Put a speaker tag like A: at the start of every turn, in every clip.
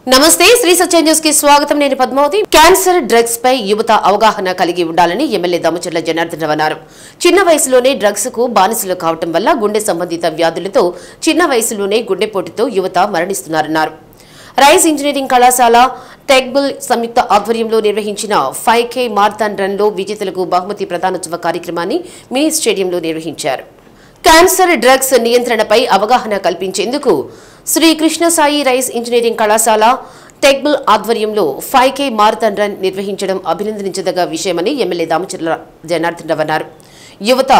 A: నమస్తే శ్రీ సత్య న్యూస్ కి స్వాగతం. నేను పద్మావతి. క్యాన్సర్ డ్రగ్స్ పై యువత అవగాహన కలిగి ఉండాలని ఎమ్మెల్యే దామచర్ల జనార్దన్ రావు అన్నారు. చిన్న వయసులోనే డ్రగ్స్ కు బానిసలు కావడం వల్ల గుండె సంబంధిత వ్యాధులతో చిన్న వయసులోనే గుండెపోటుతో యువత మరణిస్తున్నారన్నారు. రైస్ ఇంజనీరింగ్ కళాశాల టెక్బుల్ సంయుక్త ఆధ్వర్యంలో నిర్వహించిన 5K మారథాన్ రన్ లో విజేతలకు బహుమతి ప్రదానోత్సవ కార్యక్రమాన్ని మినీ స్టేడియంలో నిర్వహించారు. క్యాన్సర్ డ్రగ్స్ నియంత్రణపై అవగాహన కల్పించేందుకు శ్రీ కృష్ణ సాయి రైస్ ఇంజనీరింగ్ కళాశాల టెక్బుల్ ఆధ్వర్యంలో 5K మారథాన్ రన్ నిర్వహించడం అభినందించదగ్గ విషయమని ఎమ్మెల్యే దామచర్ల జనార్దన్ రావు అన్నారు. యువత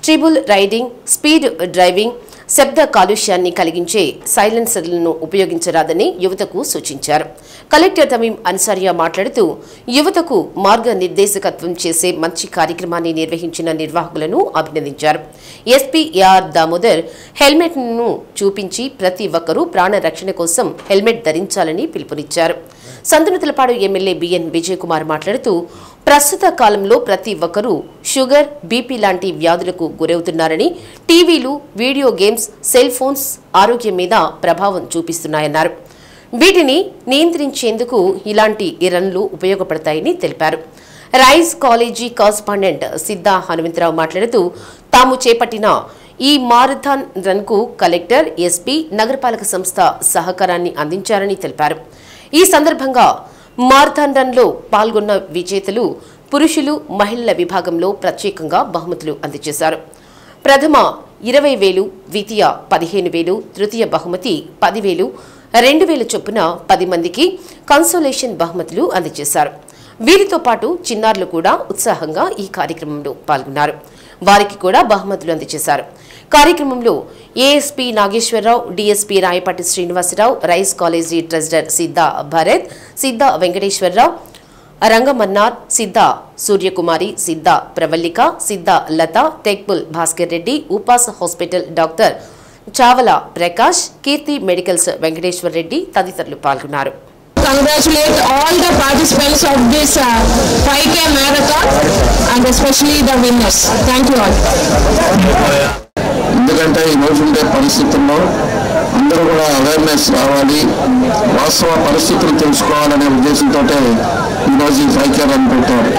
A: ట్రిబుల్ రైడింగ్, స్పీడ్ డ్రైవింగ్, శబ్ద కాలుష్యాన్ని కలిగించే సైలెన్సర్లను ఉపయోగించరాదని యువతకు సూచించారు. కలెక్టర్ తమీం అన్సారియా మాట్లాడుతూ యువతకు మార్గనిర్దేశకత్వం చేసే మంచి కార్యక్రమాన్ని నిర్వహించిన నిర్వాహకులను అభినందించారు. ఎస్పీ ఏఆర్ దామోదర్ హెల్మెట్ ను చూపించి ప్రతి ఒక్కరూ ప్రాణ రక్షణ కోసం హెల్మెట్ ధరించాలని పిలుపునిచ్చారు. సంతనూతలపాడు ఎమ్మెల్యే బిఎన్ విజయ్ కుమార్ మాట్లాడుతూ ప్రస్తుత కాలంలో ప్రతి ఒక్కరూ షుగర్, బీపీ లాంటి వ్యాధులకు గురవుతున్నారని, టీవీలు, వీడియో గేమ్స్, సెల్ ఫోన్స్ ఆరోగ్యం మీద ప్రభావం చూపిస్తున్నాయన్నారు. వీటిని నియంత్రించేందుకు ఇలాంటి రన్లు ఉపయోగపడతాయని తెలిపారు. Rice college correspondent Siddha Hanumantharao మాట్లాడుతూ తాము చేపట్టిన ఈ మారథాన్ రన్ కు కలెక్టర్, ఎస్పీ, నగరపాలక సంస్థ సహకారాన్ని అందించారని తెలిపారు. ఈ సందర్భంగా మారథాన్ రన్ లో పాల్గొన్న విజేతలు పురుషులు, మహిళల విభాగంలో ప్రత్యేకంగా బహుమతులు అందజేశారు. ప్రథమ 20,000, ద్వితీయ 15,000, తృతీయ బహుమతి 10,000, 2,000 చొప్పున 10 మందికి కన్సోలేషన్ బహుమతులు అందజేశారు. వీరితో పాటు చిన్నారులు కూడా ఉత్సాహంగా ఈ కార్యక్రమంలో పాల్గొన్నారు. వారికి కూడా బహుమతులు అందజేశారు. కార్యక్రమంలో ASP Nageswara Rao, DSP Rayapati Srinivasa Rao, Rise college treasurer Siddha Bharat, Siddha Venkateswara Rao, Rangamannar, Siddha Suryakumari, Siddha Pravallika, Siddha Latha, Tekbul Bhaskar Reddy, Upas hospital doctor Chavala Prakash, Keerthi medicals Venkateswar Reddy తదితరులు పాల్గొన్నారు.
B: Congratulate all the participants of this 5K marathon and especially the winners. Thank you all.
C: ఎందుకంటే ఈ రోజు ఉండే పరిస్థితుల్లో అందరూ కూడా అవేర్నెస్ రావాలి, వాస్తవ పరిస్థితులు తెలుసుకోవాలనే ఉద్దేశంతో ఈరోజు ఈ 5K రన్ పెట్టారు.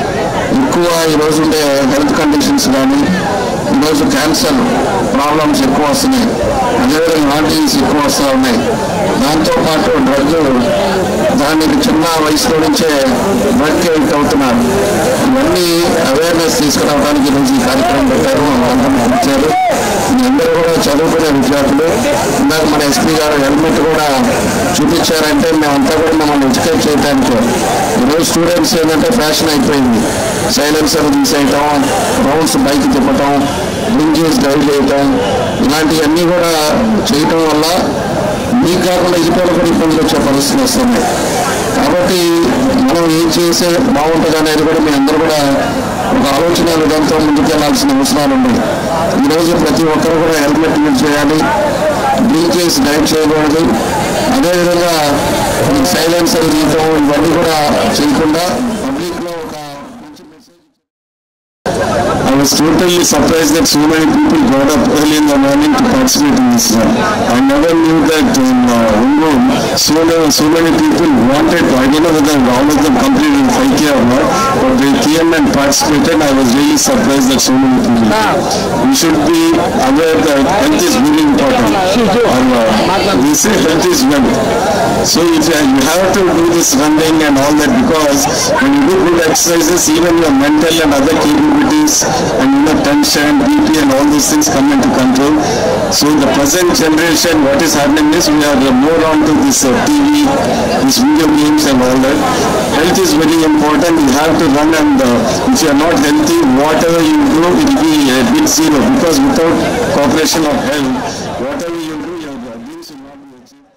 C: ఎక్కువ ఈరోజు ఉండే హెల్త్ కండిషన్స్ కానీ, ఈరోజు క్యాన్సర్ ప్రాబ్లమ్స్ ఎక్కువ వస్తున్నాయి, అదేవిధంగా హార్ట్ డిసీజ్ ఎక్కువ వస్తూ ఉన్నాయి. దాంతోపాటు డ్రగ్ దానికి చిన్న వయసులో నుంచే డ్రగ్కి ఎడిక్ట్ అవుతున్నారు. ఇవన్నీ అవేర్నెస్ తీసుకురావడానికి ఈరోజు ఈ కార్యక్రమం పెట్టారు, అందరూ ఇచ్చారు. మీ అందరూ కూడా చదువుకునే విద్యార్థులు. ఇందాక మన ఎస్పీ గారు హెల్మెట్ కూడా చూపించారంటే మేమంతా కూడా మమ్మల్ని ఎడ్యుకేట్ చేయడానికి. ఈరోజు స్టూడెంట్స్ ఏంటంటే ఫ్యాషన్ అయిపోయింది, సైలెన్సర్ తీసేయటం, రౌండ్స్ బైక్ తిప్పటం, బ్రింజెస్ డ్రైవ్ చేయటం, ఇలాంటివన్నీ కూడా చేయటం వల్ల మీకు కాకుండా ఇతరులు కూడా ఇబ్బందులు వచ్చే పరిస్థితులు వస్తున్నాయి. కాబట్టి మనం ఏం చేస్తే బాగుంటుంది అనేది కూడా మీ అందరూ కూడా ఒక ఆలోచన విధానంతో ముందుకెళ్లాల్సిన అవసరాలు ఉన్నాయి. ఈరోజు ప్రతి ఒక్కరు కూడా హెల్మెట్ యూజ్ చేయాలి, డ్రింక్ చేసి డ్రైవ్ చేయకూడదు. అదేవిధంగా సైలెన్సర్ తీయటం ఇవన్నీ కూడా చేయకుండా పబ్లిక్లో ఒక మంచి message. I was totally surprised that so many people got up early in the morning to participate in this run. I never knew that in Ungum so many people wanted to. I don't know whether all of them completed 5K or not, but they came and participated. I was really surprised that so many people. We should be aware that health is really important. We say health is wealth. So you have to do this running and all that, because when you do good exercises, even your mental and other capabilities and tension, BP and all these things come into control. So in the present generation, what is happening is we are more on to this TV, these video games and all that. Health is very important. You have to run, and if you are not healthy, whatever you do, it will be a bit zero, because without cooperation of health, whatever you do, your dreams will not be achieved.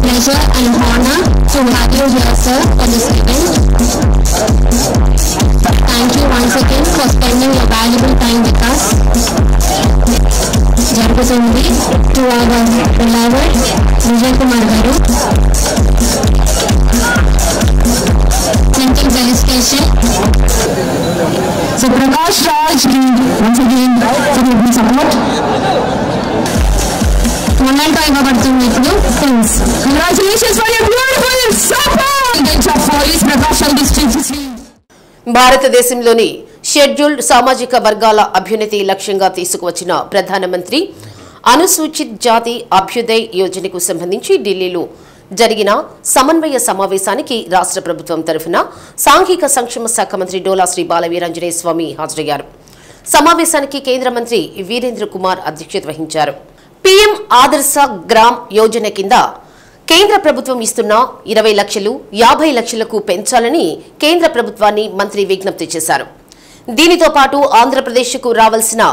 B: Pleasure and honor to have you here, sir, for this event. Thank you once again for spending your valuable time with us. Jagusandi to our beloved Vijay Kumar Garu. Printing delegation. So Prakash Raj, once again, for your support. Memento ఇవ్వబడుతుంది ఇప్పుడు. Thanks. Congratulations for your beautiful support. Bench of Police Prakash District.
A: భారతదేశంలోని scheduled సామాజిక వర్గాల అభ్యున్నతి లక్ష్యంగా తీసుకువచ్చిన ప్రధానమంత్రి అనుసూచిత జాతి అభ్యుదయ్ యోజనకు సంబంధించి ఢిల్లీలో జరిగిన సమన్వయ సమావేశానికి రాష్ట్ర ప్రభుత్వం తరఫున సాంఘిక సంక్షేమ శాఖ మంత్రి డోలా శ్రీ బాలవీరాంజనేయ స్వామి హాజరయ్యారు. సమావేశానికి కేంద్ర మంత్రి వీరేంద్ర కుమార్ అధ్యక్షత వహించారు. పీఎం ఆదర్శ గ్రామ్ యోజన కింద కేంద్ర ప్రభుత్వం ఇస్తున్న 20 లక్షలు 50 లక్షలకు పెంచాలని కేంద్ర ప్రభుత్వాన్ని మంత్రి విజ్ఞప్తి చేశారు. దీనితో పాటు ఆంధ్రప్రదేశ్కు రావాల్సిన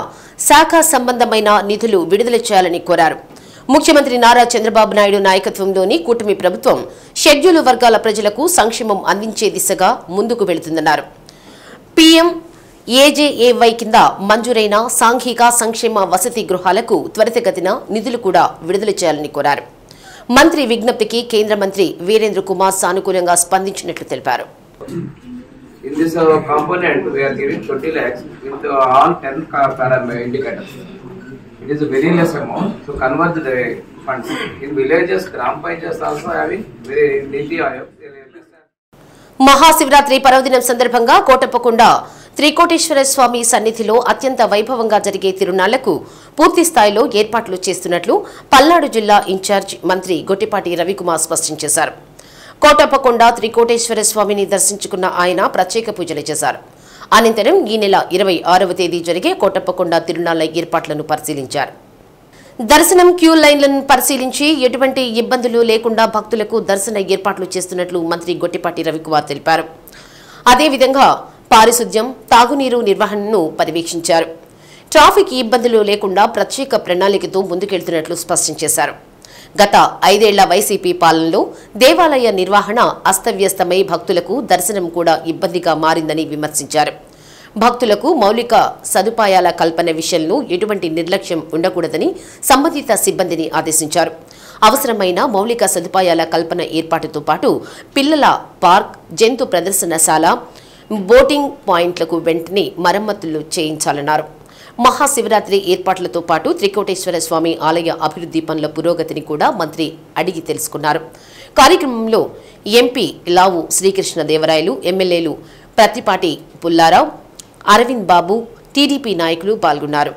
A: శాఖ సంబంధమైన నిధులు విడుదల చేయాలని కోరారు. ముఖ్యమంత్రి నారా చంద్రబాబు నాయుడు నాయకత్వంలోని కూటమి ప్రభుత్వం షెడ్యూల్ వర్గాల ప్రజలకు సంక్షేమం అందించే దిశగా ముందుకు వెళుతుందన్నారు. పీఎం ఏజేఏవై కింద మంజూరైన సాంఘిక సంక్షేమ వసతి గృహాలకు త్వరితగతిన నిధులు కూడా విడుదల చేయాలని కోరారు. మంత్రి విజ్ఞప్తికి కేంద్ర మంత్రి వీరేంద్ర కుమార్ సానుకూలంగా స్పందించినట్లు తెలిపారు.
D: In this component, we are giving 20 lakhs with all 10 indicators. It is a very less amount to convert the funds. In villages, Gram Panchayats also having very neatly.
A: Mahashivratri పర్వదినం సందర్భంగా కోటప్పకొండ త్రికోటేశ్వర స్వామి సన్నిధిలో అత్యంత వైభవంగా జరిగే తిరునాళ్లకు పూర్తి స్థాయిలో ఏర్పాట్లు చేస్తున్నట్లు పల్నాడు జిల్లా ఇన్ఛార్జ్ మంత్రి గొట్టిపాటి రవికుమార్ స్పష్టం చేశారు. కోటప్పకొండ త్రికోటేశ్వర స్వామిని దర్శించుకున్న ఆయన ప్రత్యేక పూజలు చేశారు. అనంతరం ఈ నెల 26వ తేదీ జరిగే కోటప్పకొండ తిరునాళ్ల ఏర్పాట్లను పరిశీలించారు. దర్శనం క్యూ లైన్లను పరిశీలించి ఎటువంటి ఇబ్బందులు లేకుండా భక్తులకు దర్శన ఏర్పాట్లు చేస్తున్నట్లు మంత్రి గొట్టిపాటి రవికుమార్ తెలిపారు. అదేవిధంగా పారిశుద్ధ్యం, తాగునీరు నిర్వహణను పర్యవేక్షించారు. ట్రాఫిక్ ఇబ్బందులు లేకుండా ప్రత్యేక ప్రణాళికతో ముందుకెళ్తున్నట్లు స్పష్టం చేశారు. గత 5 ఏళ్ల వైసీపీ పాలనలో దేవాలయ నిర్వహణ అస్తవ్యస్తమై భక్తులకు దర్శనం కూడా ఇబ్బందిగా మారిందని విమర్శించారు. భక్తులకు మౌలిక సదుపాయాల కల్పన విషయంలో ఎటువంటి నిర్లక్ష్యం ఉండకూడదని సంబంధిత సిబ్బందిని ఆదేశించారు. అవసరమైన మౌలిక సదుపాయాల కల్పన ఏర్పాటుతో పాటు పిల్లల పార్క్, జంతు ప్రదర్శనశాల, బోటింగ్ పాయింట్లకు వెంటనే మరమ్మతులు చేయించాలన్నారు. మహాశివరాత్రి ఏర్పాట్లతో పాటు త్రికోటేశ్వర స్వామి ఆలయ అభివృద్ధి పనుల పురోగతిని కూడా మంత్రి అడిగి తెలుసుకున్నారు. కార్యక్రమంలో ఎంపీ లావు శ్రీకృష్ణదేవరాయలు, ఎమ్మెల్యేలు ప్రత్తిపాటి పుల్లారావు, అరవింద్ బాబు, టీడీపీ నాయకులు పాల్గొన్నారు.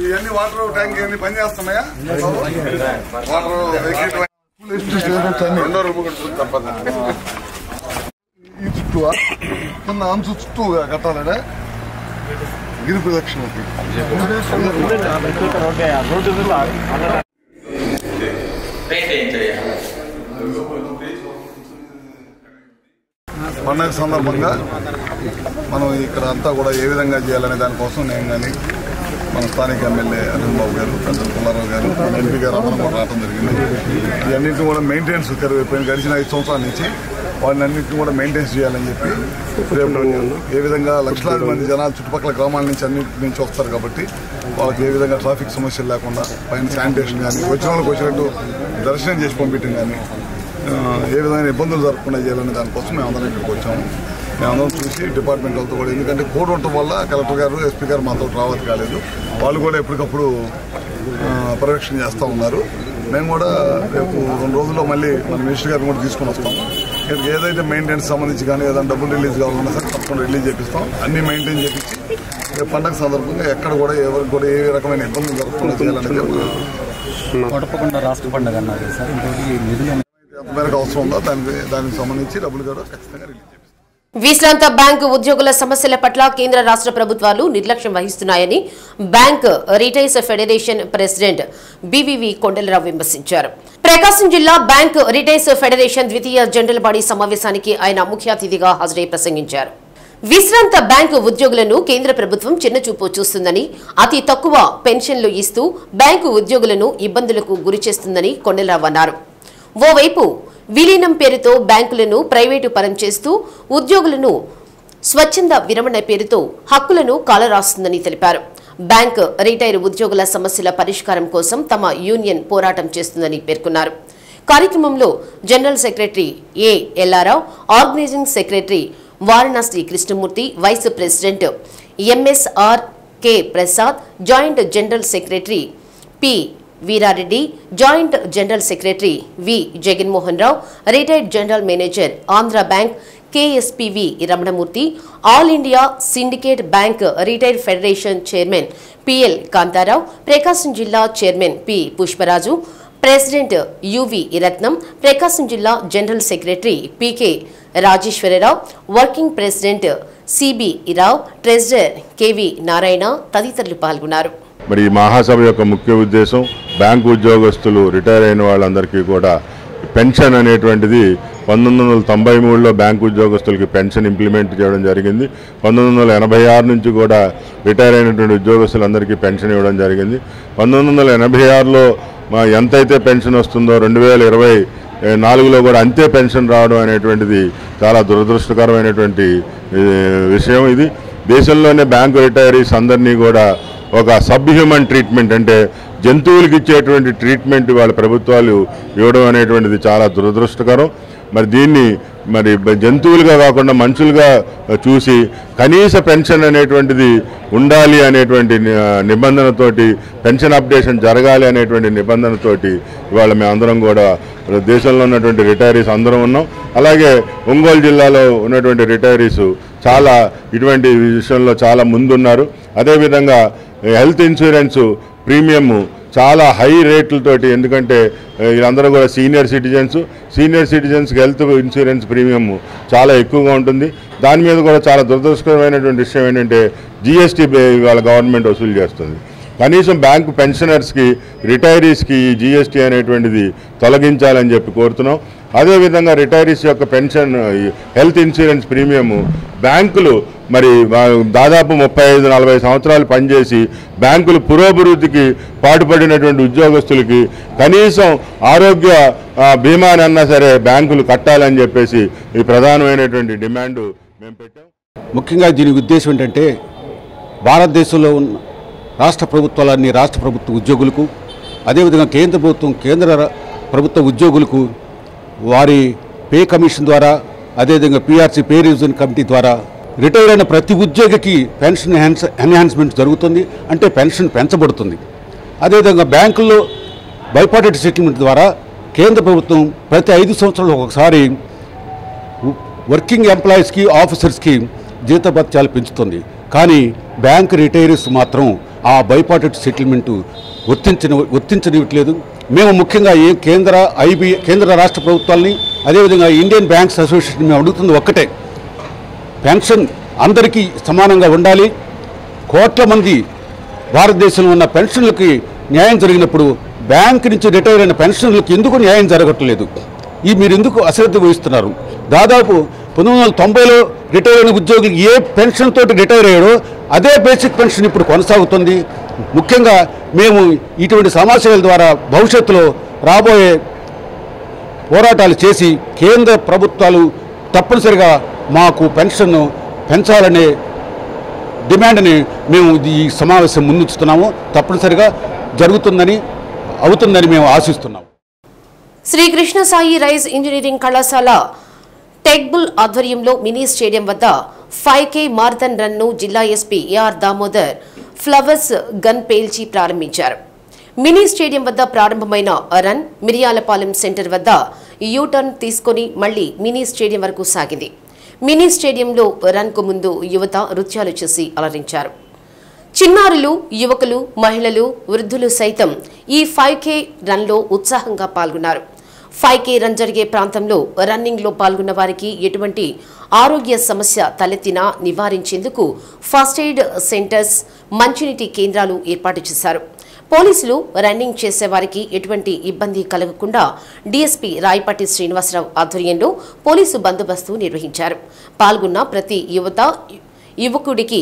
E: ఇవన్నీ వాటర్ ట్యాంక్ ఇవన్నీ పని చేస్తున్నాయా? తప్పదు. ఈ చుట్టూ కింద అంచు చుట్టూ కట్టాలనే గిరి ప్రదక్షిణ. పండుగ సందర్భంగా మనం ఇక్కడ అంతా కూడా ఏ విధంగా చేయాలనే దానికోసం నేను కానీ మన స్థానిక ఎమ్మెల్యే అరవింద్ బాబు గారు, పెద్ద పుల్లారావు గారు, ఎంపీ గారు అందరం కూడా రావడం జరిగింది. ఇవన్నింటినీ కూడా మెయింటెనెన్స్ గడిచిన 5 సంవత్సరాల నుంచి వాటిని అన్నింటినీ కూడా మెయింటెన్స్ చేయాలని చెప్పి రేపు ఏ విధంగా లక్షలాది మంది జనాలు చుట్టుపక్కల గ్రామాల నుంచి అన్నింటి నుంచి వస్తారు కాబట్టి వాళ్ళకి ఏ విధంగా ట్రాఫిక్ సమస్యలు లేకుండా పైన శానిటేషన్ కానీ వచ్చిన వాళ్ళకి వచ్చినట్టు దర్శనం చేసి పంపించడం కానీ ఏ విధమైన ఇబ్బందులు జరగకుండా చేయాలనే దానికోసం మేమందరం ఇక్కడికి వచ్చాము. మేమందరం చూసి డిపార్ట్మెంట్ వాళ్ళతో కూడా, ఎందుకంటే కోడ్ ఉండటం వల్ల కలెక్టర్ గారు, ఎస్పీ గారు మాతో రావద్దు కాలేదు. వాళ్ళు కూడా ఎప్పటికప్పుడు పర్యవేక్షణ చేస్తూ ఉన్నారు. మేము కూడా రేపు 2 రోజుల్లో మళ్ళీ మన మినిస్టర్ గారిని కూడా తీసుకొని వస్తాము. ఇక్కడికి ఏదైతే మెయింటెనెన్స్ సంబంధించి కానీ ఏదైనా డబ్బులు రిలీజ్ కావాలన్నా సరే తప్పకుండా రిలీజ్ చేపిస్తాం. అన్ని మెయింటైన్ చేపించి రేపు పండుగ సందర్భంగా ఎక్కడ కూడా ఎవరికి కూడా ఏ రకమైన ఇబ్బందులు జరగకుండా చేయాలని
F: కోటప్పకొండ రాష్ట్ర పండుగ అన్నారు సార్. ఇంకోటి నిధులు
E: మేరకు అవసరం ఉందో దానికి సంబంధించి డబ్బులు కూడా ఖచ్చితంగా రిలీజ్ చేపిస్తాం.
A: విశ్రాంత బ్యాంకు ఉద్యోగుల సమస్యల పట్ల కేంద్ర రాష్ట్ర ప్రభుత్వాలు నిర్లక్ష్యం వహిస్తున్నాయని bank retirees federation president BVV Kondala Rao విమర్శించారు. ప్రకాశం జిల్లా బ్యాంక్ రిటైల్స్ ఫెడరేషన్ ద్వితీయ జనరల్ బాడీ సమావేశానికి ఆయన ముఖ్య అతిథిగా హాజరై ప్రసంగించారు. విశ్రాంత బ్యాంకు ఉద్యోగులను కేంద్ర ప్రభుత్వం చిన్నచూపు చూస్తుందని, అతి తక్కువ పెన్షన్లు ఇస్తూ బ్యాంకు ఉద్యోగులను ఇబ్బందులకు గురిచేస్తుందని కొండలరావు అన్నారు. ఓవైపు విలీనం పేరుతో బ్యాంకులను ప్రైవేటు పరం చేస్తూ ఉద్యోగులను స్వచ్ఛంద విరమణ పేరుతో హక్కులను కాలరాస్తుందని తెలిపారు. బ్యాంక్ రిటైర్ ఉద్యోగుల సమస్యల పరిష్కారం కోసం తమ యూనియన్ పోరాటం చేస్తుందని పేర్కొన్నారు. కార్యక్రమంలో general secretary A Ella Rao, organising secretary Varanasi Krishnamurthy, vice president MSR K Prasad, joint general secretary P Veera Reddy, joint general secretary V Jaganmohan Rao, retired general manager Andhra bank KSPV Ramanamurthy, all India syndicate bank retire federation chairman PL Kantha Rao, Prakasam జిల్లా chairman P Pushparaju, president UV Ratnam, Prakasam జిల్లా general secretary PK Rajeswara Rao, working president CB Rao, treasurer KV Narayana తదితరులు పాల్గొన్నారు.
G: మరి ఈ మహాసభ యొక్క ముఖ్య ఉద్దేశం bank ఉద్యోగస్తులు రిటైర్ అయిన వాళ్ళందరికీ కూడా పెన్షన్ అనేటువంటిది 1993లో బ్యాంకు ఉద్యోగస్తులకి పెన్షన్ ఇంప్లిమెంట్ చేయడం జరిగింది. 1986 నుంచి కూడా రిటైర్ అయినటువంటి ఉద్యోగస్తులందరికీ పెన్షన్ ఇవ్వడం జరిగింది. 1986లో ఎంతైతే పెన్షన్ వస్తుందో 2024లో కూడా అంతే పెన్షన్ రావడం అనేటువంటిది చాలా దురదృష్టకరమైనటువంటి విషయం. ఇది దేశంలోనే బ్యాంకు రిటైరీస్ అందరినీ కూడా ఒక సబ్ హ్యూమన్ ట్రీట్మెంట్, అంటే జంతువులకి ఇచ్చేటువంటి ట్రీట్మెంట్ వాళ్ళ ప్రభుత్వాలు ఇవ్వడం అనేటువంటిది చాలా దురదృష్టకరం. మరి దీన్ని మరి జంతువులుగా కాకుండా మనుషులుగా చూసి కనీస పెన్షన్ అనేటువంటిది ఉండాలి అనేటువంటి నిబంధనతోటి, పెన్షన్ అప్డేషన్ జరగాలి అనేటువంటి నిబంధనతోటి ఇవాళ మేమందరం కూడా దేశంలో ఉన్నటువంటి రిటైరీస్ అందరం ఉన్నాం. అలాగే ఒంగోలు జిల్లాలో ఉన్నటువంటి రిటైరీస్ చాలా ఇటువంటి విషయంలో చాలా ముందున్నారు. అదేవిధంగా హెల్త్ ఇన్సూరెన్స్ ప్రీమియం చాలా హై రేట్లతోటి, ఎందుకంటే వీళ్ళందరూ కూడా సీనియర్ సిటిజన్స్కి హెల్త్ ఇన్సూరెన్స్ ప్రీమియం చాలా ఎక్కువగా ఉంటుంది. దాని మీద కూడా చాలా దురదృష్టకరమైనటువంటి విషయం ఏంటంటే జిఎస్టీ వాళ్ళ గవర్నమెంట్ వసూలు చేస్తుంది. కనీసం బ్యాంకు పెన్షనర్స్కి, రిటైరీస్కి ఈ జిఎస్టీ అనేటువంటిది తొలగించాలని చెప్పి కోరుతున్నాం. అదేవిధంగా రిటైరీస్ యొక్క పెన్షన్, హెల్త్ ఇన్సూరెన్స్ ప్రీమియం బ్యాంకులు మరి దాదాపు 35-40 సంవత్సరాలు పనిచేసి బ్యాంకులు పురోభివృద్ధికి పాటుపడినటువంటి ఉద్యోగస్తులకి కనీసం ఆరోగ్య బీమానన్నా సరే బ్యాంకులు కట్టాలని చెప్పేసి ఈ ప్రధానమైనటువంటి డిమాండ్ మేము పెట్టాం.
H: ముఖ్యంగా దీని ఉద్దేశం ఏంటంటే భారతదేశంలో ఉన్న రాష్ట్ర ప్రభుత్వాలన్నీ రాష్ట్ర ప్రభుత్వ ఉద్యోగులకు, అదేవిధంగా కేంద్ర ప్రభుత్వ ఉద్యోగులకు వారి పే కమిషన్ ద్వారా, అదేవిధంగా పిఆర్సీ పే రివిజన్ కమిటీ ద్వారా రిటైర్ అయిన ప్రతి ఉద్యోగికి పెన్షన్ ఎన్హాన్స్మెంట్ జరుగుతుంది, అంటే పెన్షన్ పెంచబడుతుంది. అదేవిధంగా బ్యాంకుల్లో బైపార్టెడ్ సెటిల్మెంట్ ద్వారా కేంద్ర ప్రభుత్వం ప్రతి 5 సంవత్సరాలు ఒకసారి వర్కింగ్ ఎంప్లాయీస్కి, ఆఫీసర్స్కి జీతభత్యాలు పెంచుతుంది. కానీ బ్యాంక్ రిటైరీస్ మాత్రం ఆ బైపార్టెడ్ సెటిల్మెంటు వర్తించనివ్వట్లేదు. మేము ముఖ్యంగా కేంద్ర రాష్ట్ర ప్రభుత్వాలని, అదేవిధంగా ఇండియన్ బ్యాంక్స్ అసోసియేషన్ మేము అడుగుతుంది ఒక్కటే, పెన్షన్ అందరికీ సమానంగా ఉండాలి. కోట్ల మంది భారతదేశంలో ఉన్న పెన్షన్లకి న్యాయం జరిగినప్పుడు బ్యాంక్ నుంచి రిటైర్ అయిన పెన్షన్లకు ఎందుకు న్యాయం జరగట్లేదు? మీరు ఎందుకు అశ్రద్ధ వహిస్తున్నారు? దాదాపు 1990లో రిటైర్ అయిన ఉద్యోగి ఏ పెన్షన్ తోటి రిటైర్ అయ్యాడో అదే బేసిక్ పెన్షన్ ఇప్పుడు కొనసాగుతుంది. ముఖ్యంగా మేము ఇటువంటి సమస్యల ద్వారా భవిష్యత్తులో రాబోయే పోరాటాలు చేసి కేంద్ర ప్రభుత్వాలు తప్పనిసరిగా మాకు పెన్షన్ పెంచాలనే డిమాండ్ని మేము ఈ సమావేశం ముందుంచుతున్నాము. తప్పనిసరిగా అవుతుందని మేము ఆశిస్తున్నాము.
A: శ్రీకృష్ణ సాయి రైజ్ ఇంజనీరింగ్ కళాశాల టెక్బుల్ ఆధ్వర్యంలో మినీ స్టేడియం వద్ద 5K మారథాన్ రన్ ను జిల్లా SP AR Damodar flowers gun పేల్చి ప్రారంభించారు. మినీ స్టేడియం వద్ద ప్రారంభమైన రన్ మిరియాలపాలెం సెంటర్ వద్ద యూటర్న్ తీసుకుని మళ్లీ మినీ స్టేడియం వరకు సాగింది. మినీ స్టేడియంలో రన్ కు ముందు యువత నృత్యాలు చేసి అలరించారు. చిన్నారులు, యువకులు, మహిళలు, వృద్ధులు సైతం ఈ 5K రన్లో ఉత్సాహంగా పాల్గొన్నారు. 5K రన్ జరిగే ప్రాంతంలో రన్నింగ్ లో పాల్గొన్న వారికి ఎటువంటి ఆరోగ్య సమస్య తలెత్తినా నివారించేందుకు ఫస్ట్ ఎయిడ్ సెంటర్స్, మంచినీటి కేంద్రాలు ఏర్పాటు చేశారు. పోలీసులు రన్నింగ్ చేసేవారికి ఎటువంటి ఇబ్బంది కలగకుండా డీఎస్పీ రాయపాటి శ్రీనివాసరావు ఆధ్వర్యంలో పోలీసు బందోబస్తు నిర్వహించారు. పాల్గొన్న ప్రతి యువకుడికి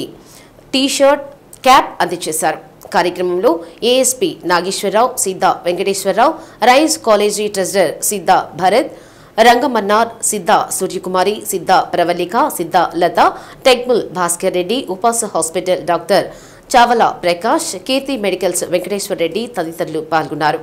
A: టీ-షర్ట్, క్యాప్ అందజేశారు. కార్యక్రమంలో ఏఎస్పీ నాగేశ్వరరావు, సిద్ధ వెంకటేశ్వరరావు, రైస్ కాలేజీ ట్రెజరర్ సిద్ధ భరత్, రంగమన్నార్, సిద్ధ Suryakumari, Siddha Pravalika, Siddha Latha, Tekmul Bhaskar Reddy, Upasa hospital doctor Chavala Prakash, Keerthi medicals Venkateswara Reddy తదితరులు పాల్గొన్నారు.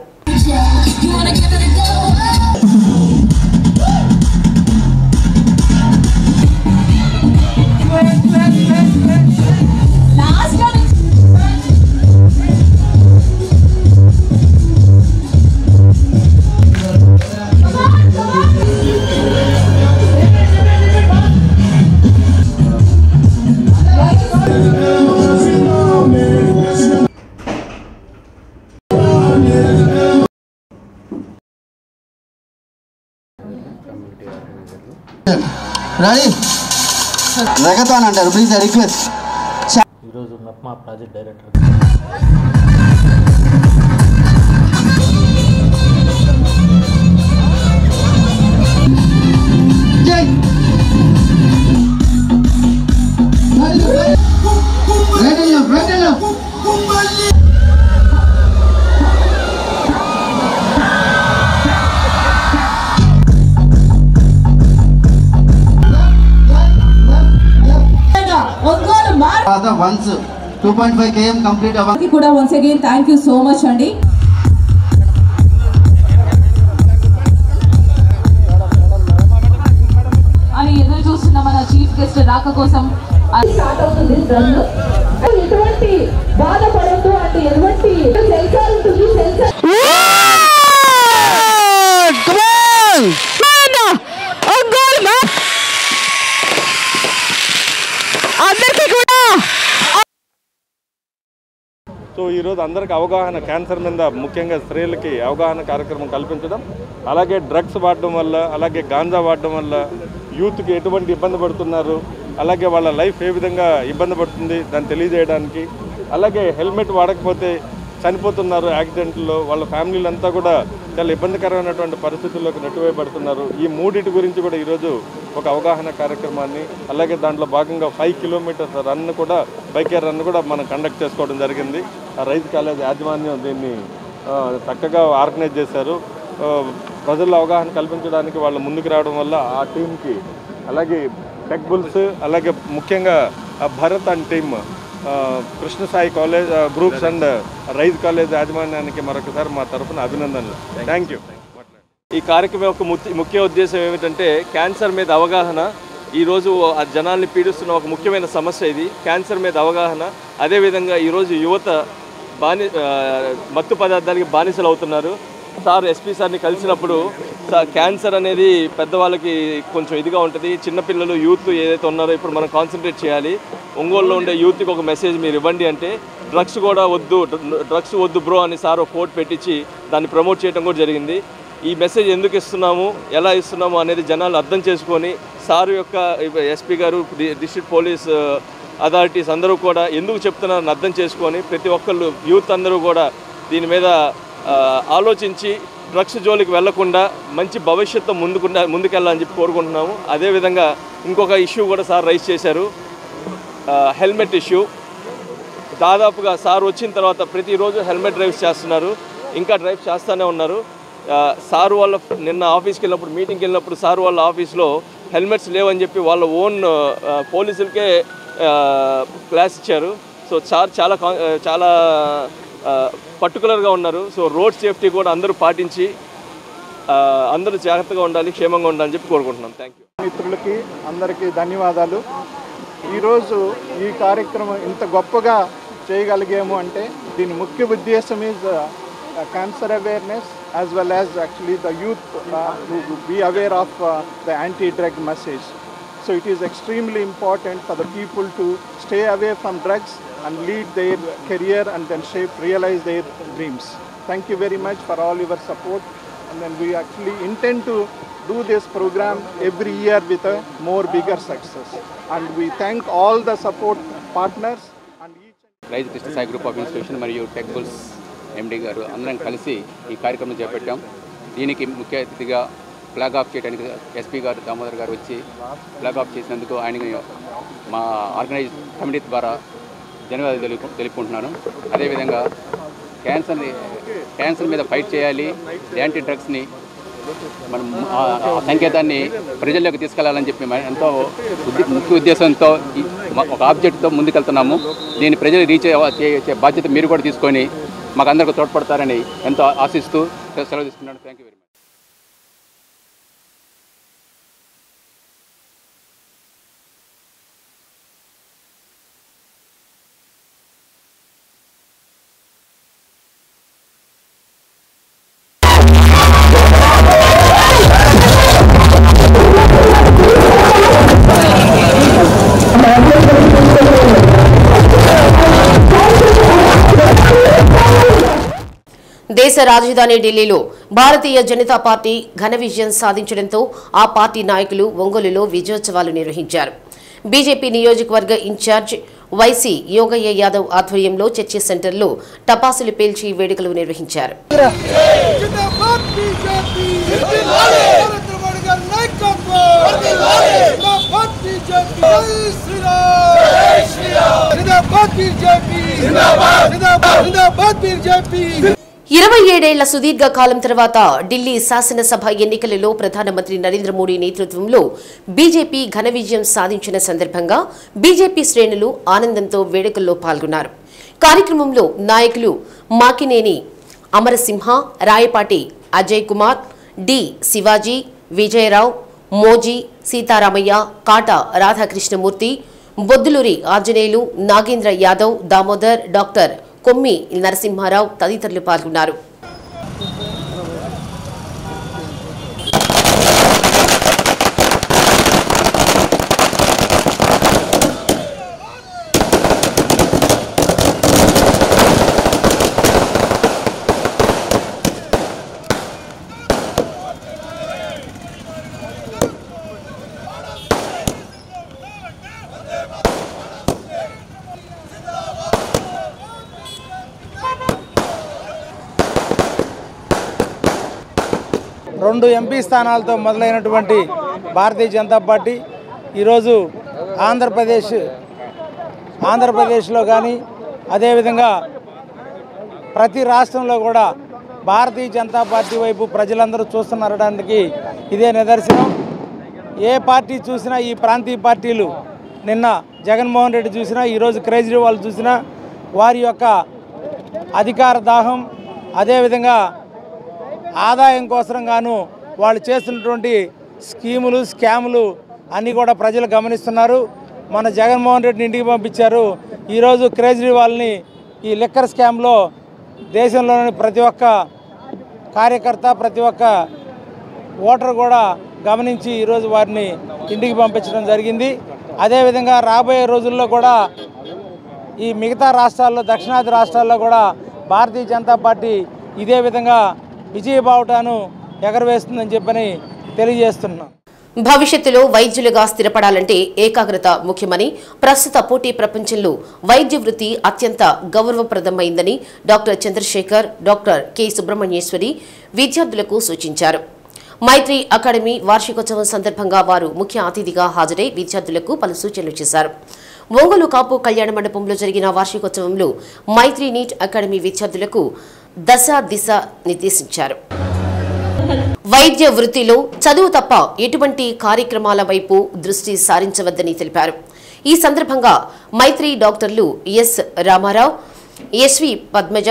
I: రెగతాన్ అంటారు. Please request.
F: ఈరోజు MEPMA project director
I: once 2.5 km complete avvaki
B: kuda once again thank you so much andi. ani edu chustunna mana chief guest raaka kosam start avutundi run etuvanti baada padoddu ante etuvanti sensor untundi sensor come on man oh goal man andarki kuda.
J: So ఈరోజు అందరికీ అవగాహన cancer మీద ముఖ్యంగా స్త్రీలకి అవగాహన కార్యక్రమం కల్పించడం, అలాగే డ్రగ్స్ వాడడం వల్ల, అలాగే గాంజా వాడడం వల్ల యూత్కి ఎటువంటి ఇబ్బంది పడుతున్నారు, అలాగే వాళ్ళ లైఫ్ ఏ విధంగా ఇబ్బంది పడుతుంది దాన్ని తెలియజేయడానికి, అలాగే హెల్మెట్ వాడకపోతే చనిపోతున్నారు యాక్సిడెంట్లో, వాళ్ళ ఫ్యామిలీలంతా కూడా చాలా ఇబ్బందికరమైనటువంటి పరిస్థితుల్లోకి నెట్టివేయబడుతున్నారు. ఈ మూడింటి గురించి కూడా ఈరోజు ఒక అవగాహన కార్యక్రమాన్ని, అలాగే దాంట్లో భాగంగా 5 కిలోమీటర్స్ రన్ కూడా, బైక్ రన్ కూడా మనం కండక్ట్ చేసుకోవడం జరిగింది. రైస్ కాలేజ్ యాజమాన్యం దీన్ని చక్కగా ఆర్గనైజ్ చేశారు. ప్రజల్లో అవగాహన కల్పించడానికి వాళ్ళు ముందుకు రావడం వల్ల ఆ టీంకి, అలాగే టెక్ బుల్స్, అలాగే ముఖ్యంగా Bharat and team, Krishna Sai college groups and rice college యాజమాన్యానికి మరొకసారి మా తరఫున అభినందనలు. Thank you.
K: ఈ కార్యక్రమం యొక్క ముఖ్య ఉద్దేశం ఏమిటంటే క్యాన్సర్ మీద అవగాహన. ఈరోజు జనాల్ని పీడిస్తున్న ఒక ముఖ్యమైన సమస్య ఇది, క్యాన్సర్ మీద అవగాహన. అదేవిధంగా ఈరోజు యువత మత్తు పదార్థాలకి బానిసలు అవుతున్నారు. సార్ ఎస్పీ సార్ని కలిసినప్పుడు క్యాన్సర్ అనేది పెద్దవాళ్ళకి కొంచెం ఇదిగా ఉంటుంది, చిన్నపిల్లలు యూత్ ఏదైతే ఉన్నారో ఇప్పుడు మనం కాన్సన్ట్రేట్ చేయాలి. ఒంగోలులో ఉండే యూత్కి ఒక మెసేజ్ మీరు ఇవ్వండి అంటే, డ్రగ్స్ వద్దు బ్రో అని సార్ ఒక కోట్ పెట్టించి దాన్ని ప్రమోట్ చేయడం కూడా జరిగింది. ఈ మెసేజ్ ఎందుకు ఇస్తున్నాము, ఎలా ఇస్తున్నాము అనేది జనాలు అర్థం చేసుకొని, సారు యొక్క ఎస్పీ గారు, డిస్ట్రిక్ట్ పోలీస్ అథారిటీస్ అందరూ కూడా ఎందుకు చెప్తున్నారని అర్థం చేసుకొని ప్రతి ఒక్కళ్ళు యూత్ అందరూ కూడా దీని మీద ఆలోచించి డ్రగ్స్ జోలికి వెళ్లకుండా మంచి భవిష్యత్తు ముందుకెళ్ళాలని చెప్పి కోరుకుంటున్నాము. అదేవిధంగా ఇంకొక ఇష్యూ కూడా సార్ రైజ్ చేశారు, హెల్మెట్ ఇష్యూ. దాదాపుగా సార్ వచ్చిన తర్వాత ప్రతిరోజు హెల్మెట్ డ్రైవ్స్ చేస్తున్నారు, ఇంకా డ్రైవ్ చేస్తూనే ఉన్నారు. సారు వాళ్ళ నిన్న ఆఫీస్కి వెళ్ళినప్పుడు, మీటింగ్కి వెళ్ళినప్పుడు సారు వాళ్ళ ఆఫీస్లో హెల్మెట్స్ లేవని చెప్పి వాళ్ళ ఓన్ పోలీసులకే క్లాస్ ఇచ్చారు. సో సార్ చాలా పర్టికులర్గా ఉన్నారు. సో రోడ్ సేఫ్టీ కూడా అందరూ పాటించి అందరూ జాగ్రత్తగా ఉండాలి, క్షేమంగా ఉండాలని చెప్పి కోరుకుంటున్నాం. Thank you.
L: మిత్రులకి అందరికీ ధన్యవాదాలు. ఈరోజు ఈ కార్యక్రమం ఇంత గొప్పగా చేయగలిగాము అంటే దీని ముఖ్య ఉద్దేశం is cancer awareness as well as actually the youth to be aware of the anti-drug message. So it is extremely important for the people to stay away from drugs and lead their career and then realize their dreams. Thank you very much for all your support, and then we actually intend to do this program every year with a more bigger success, and we thank all the support partners and each
K: rise Krishna Sai group of institution మరియు tech bulls
M: MD గారు అందరం కలిసి ఈ కార్యక్రమం చేపట్టాం. దీనికి ముఖ్య అతిథిగా flag of చేయడానికి ఎస్పీ గారు దామోదర్ గారు వచ్చి ఫ్లాగ్ ఆఫ్ చేసినందుకు ఆయనకి మా ఆర్గనైజ్ కమిటీ ద్వారా ధన్యవాదాలు తెలుపుకుంటున్నాను. అదేవిధంగా క్యాన్సర్ మీద ఫైట్ చేయాలి, యాంటీ డ్రగ్స్ని మనం ఆ సంకేతాన్ని ప్రజల్లోకి తీసుకెళ్లాలని చెప్పి ఎంతో ముఖ్య ఉద్దేశంతో ఒక ఆబ్జెక్ట్తో ముందుకెళ్తున్నాము. దీన్ని ప్రజలు రీచ్ చేసే బాధ్యత మీరు కూడా తీసుకొని మాకు అందరికీ తోడ్పడతారని ఎంతో ఆశిస్తూ సెలవు తీసుకున్నాను. Thank you very much.
A: దేశ రాజధాని ఢిల్లీలో భారతీయ జనతా పార్టీ ఘన విజయం సాధించడంతో ఆ పార్టీ నాయకులు ఒంగోలులో విజయోత్సవాలు నిర్వహించారు. బీజేపీ నియోజకవర్గ ఇన్ఛార్జ్ వైసీ యోగయ్య యాదవ్ ఆధ్వర్యంలో చర్చి సెంటర్లో టపాసులు పేల్చి వేడుకలు నిర్వహించారు. ఇరవై ఏడేళ్ల సుదీర్ఘ కాలం తర్వాత ఢిల్లీ శాసనసభ ఎన్నికలలో ప్రధానమంత్రి నరేంద్ర మోడీ నేతృత్వంలో బీజేపీ ఘన విజయం సాధించిన సందర్భంగా బీజేపీ శ్రేణులు ఆనందంతో వేడుకల్లో పాల్గొన్నారు. కార్యక్రమంలో నాయకులు మాకినేని అమరసింహ, రాయపాటి అజయ్ కుమార్, డి శివాజీ, విజయరావు, మోజీ, సీతారామయ్య, కాట రాధాకృష్ణమూర్తి, బొద్దులూరి ఆంజనేయులు, నాగేంద్ర యాదవ్, దామోదర్, డాక్టర్ కొమ్మి నరసింహారావు తదితరులు పాల్గొన్నారు.
N: రెండు ఎంపీ స్థానాలతో మొదలైనటువంటి భారతీయ జనతా పార్టీ ఈరోజు ఆంధ్రప్రదేశ్లో కానీ అదేవిధంగా ప్రతి రాష్ట్రంలో కూడా భారతీయ జనతా పార్టీ వైపు ప్రజలందరూ చూస్తున్నారడానికి ఇదే నిదర్శనం. ఏ పార్టీ చూసినా ఈ ప్రాంతీయ పార్టీలు నిన్న జగన్మోహన్ రెడ్డి చూసినా ఈరోజు కేజ్రీవాల్ చూసినా వారి యొక్క అధికార దాహం అదేవిధంగా ఆదాయం కోసం గాను వాళ్ళు చేస్తున్నటువంటి స్కీములు స్కాములు అన్నీ కూడా ప్రజలు గమనిస్తున్నారు. మన జగన్మోహన్ రెడ్డిని ఇంటికి పంపించారు. ఈరోజు కేజ్రీవాల్ని ఈ లిక్కర్ స్కామ్లో దేశంలోని ప్రతి ఒక్క కార్యకర్త ప్రతి ఒక్క ఓటర్ కూడా గమనించి ఈరోజు వారిని ఇంటికి పంపించడం జరిగింది. అదేవిధంగా రాబోయే రోజుల్లో కూడా ఈ మిగతా రాష్ట్రాల్లో దక్షిణాది రాష్ట్రాల్లో కూడా భారతీయ జనతా పార్టీ ఇదే విధంగా విజయబావుటాను ఎగరవేస్తుందని చెప్పని తెలియజేస్తున్నాం.
A: భవిష్యత్తులో వైద్యులుగా స్థిరపడాలంటే ఏకాగ్రత ముఖ్యమని, ప్రస్తుత పోటీ ప్రపంచంలో వైద్య వృత్తి అత్యంత గౌరవప్రదమైందని doctor Chandrasekhar, doctor K Subrahmanyeswari విద్యార్థులకు సూచించారు. మైత్రి అకాడమీ వార్షికోత్సవం సందర్భంగా వారు ముఖ్య అతిథిగా హాజరై విద్యార్థులకు పలు సూచనలు చేశారు. ఒంగోలు కాపు కళ్యాణ మండపంలో జరిగిన వార్షికోత్సవంలో మైత్రి నీట్ అకాడమీ విద్యార్థులకు దిశ నిర్దేశించారు. వైద్య వృత్తిలో చదువు తప్ప ఎటువంటి కార్యక్రమాల వైపు దృష్టి సారించవద్దని తెలిపారు. ఈ సందర్భంగా మైత్రి డాక్టర్లు ఎస్ రామారావు, ఎస్వి పద్మజ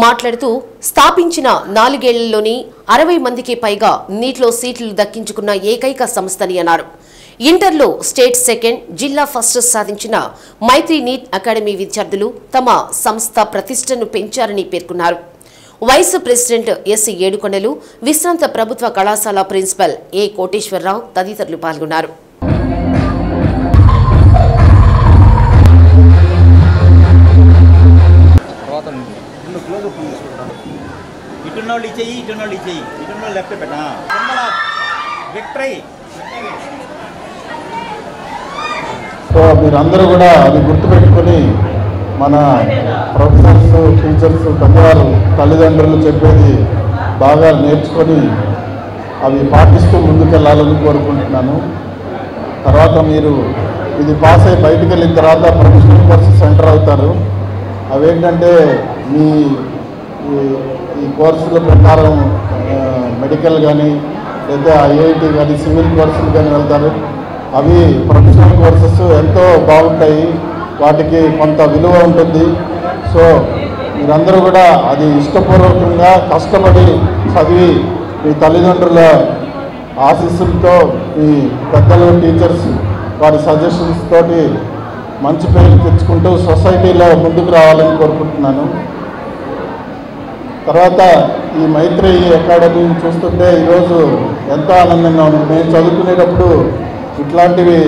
A: మాట్లాడుతూ స్థాపించిన 4 ఏళ్లలోని 60 మందికి పైగా నీట్లో సీట్లు దక్కించుకున్న ఏకైక సంస్థని అన్నారు. ఇంటర్లో స్టేట్ సెకండ్, జిల్లా ఫస్ట్ సాధించిన మైత్రి నీట్ అకాడమీ విద్యార్థులు తమ సంస్థ ప్రతిష్టను పెంచారని పేర్కొన్నారు. వైస్ ప్రెసిడెంట్ ఎస్ ఏడుకొండలు, విశ్రాంత ప్రభుత్వ కళాశాల ప్రిన్సిపల్ ఏ కోటేశ్వరరావు తదితరులు పాల్గొన్నారు.
O: సో మీరందరూ కూడా అది గుర్తుపెట్టుకొని
E: మన ప్రొఫెసర్స్ టీచర్స్ పెద్దవారు తల్లిదండ్రులు చెప్పేది బాగా నేర్చుకొని అవి పాటిస్తూ ముందుకెళ్ళాలని కోరుకుంటున్నాను. తర్వాత మీరు ఇది పాస్ అయ్యి బయటికి వెళ్ళిన తర్వాత ప్రొఫెషనల్ కోర్సెస్ ఎంటర్ అవుతారు. అవేంటంటే మీ ఈ కోర్సుల ప్రకారం మెడికల్ కానీ లేదా ఐఐటి కానీ సివిల్ కోర్సులు కానీ వెళ్తారు. అవి ప్రొఫెషనల్ కోర్సెస్ ఎంతో బాగుంటాయి, వాటికి కొంత విలువ ఉంటుంది. సో మీరందరూ కూడా అది ఇష్టపూర్వకంగా కష్టపడి చదివి మీ తల్లిదండ్రుల ఆశీస్సులతో మీ పెద్దలు టీచర్స్ వారి సజెషన్స్ తోటి మంచి పేరు తెచ్చుకుంటూ సొసైటీలో ముందుకు రావాలని కోరుకుంటున్నాను. తర్వాత ఈ మైత్రేయి అకాడమీని చూస్తుంటే ఈరోజు ఎంతో ఆనందంగా ఉంది. మేము చదువుకునేటప్పుడు ఇట్లాంటివి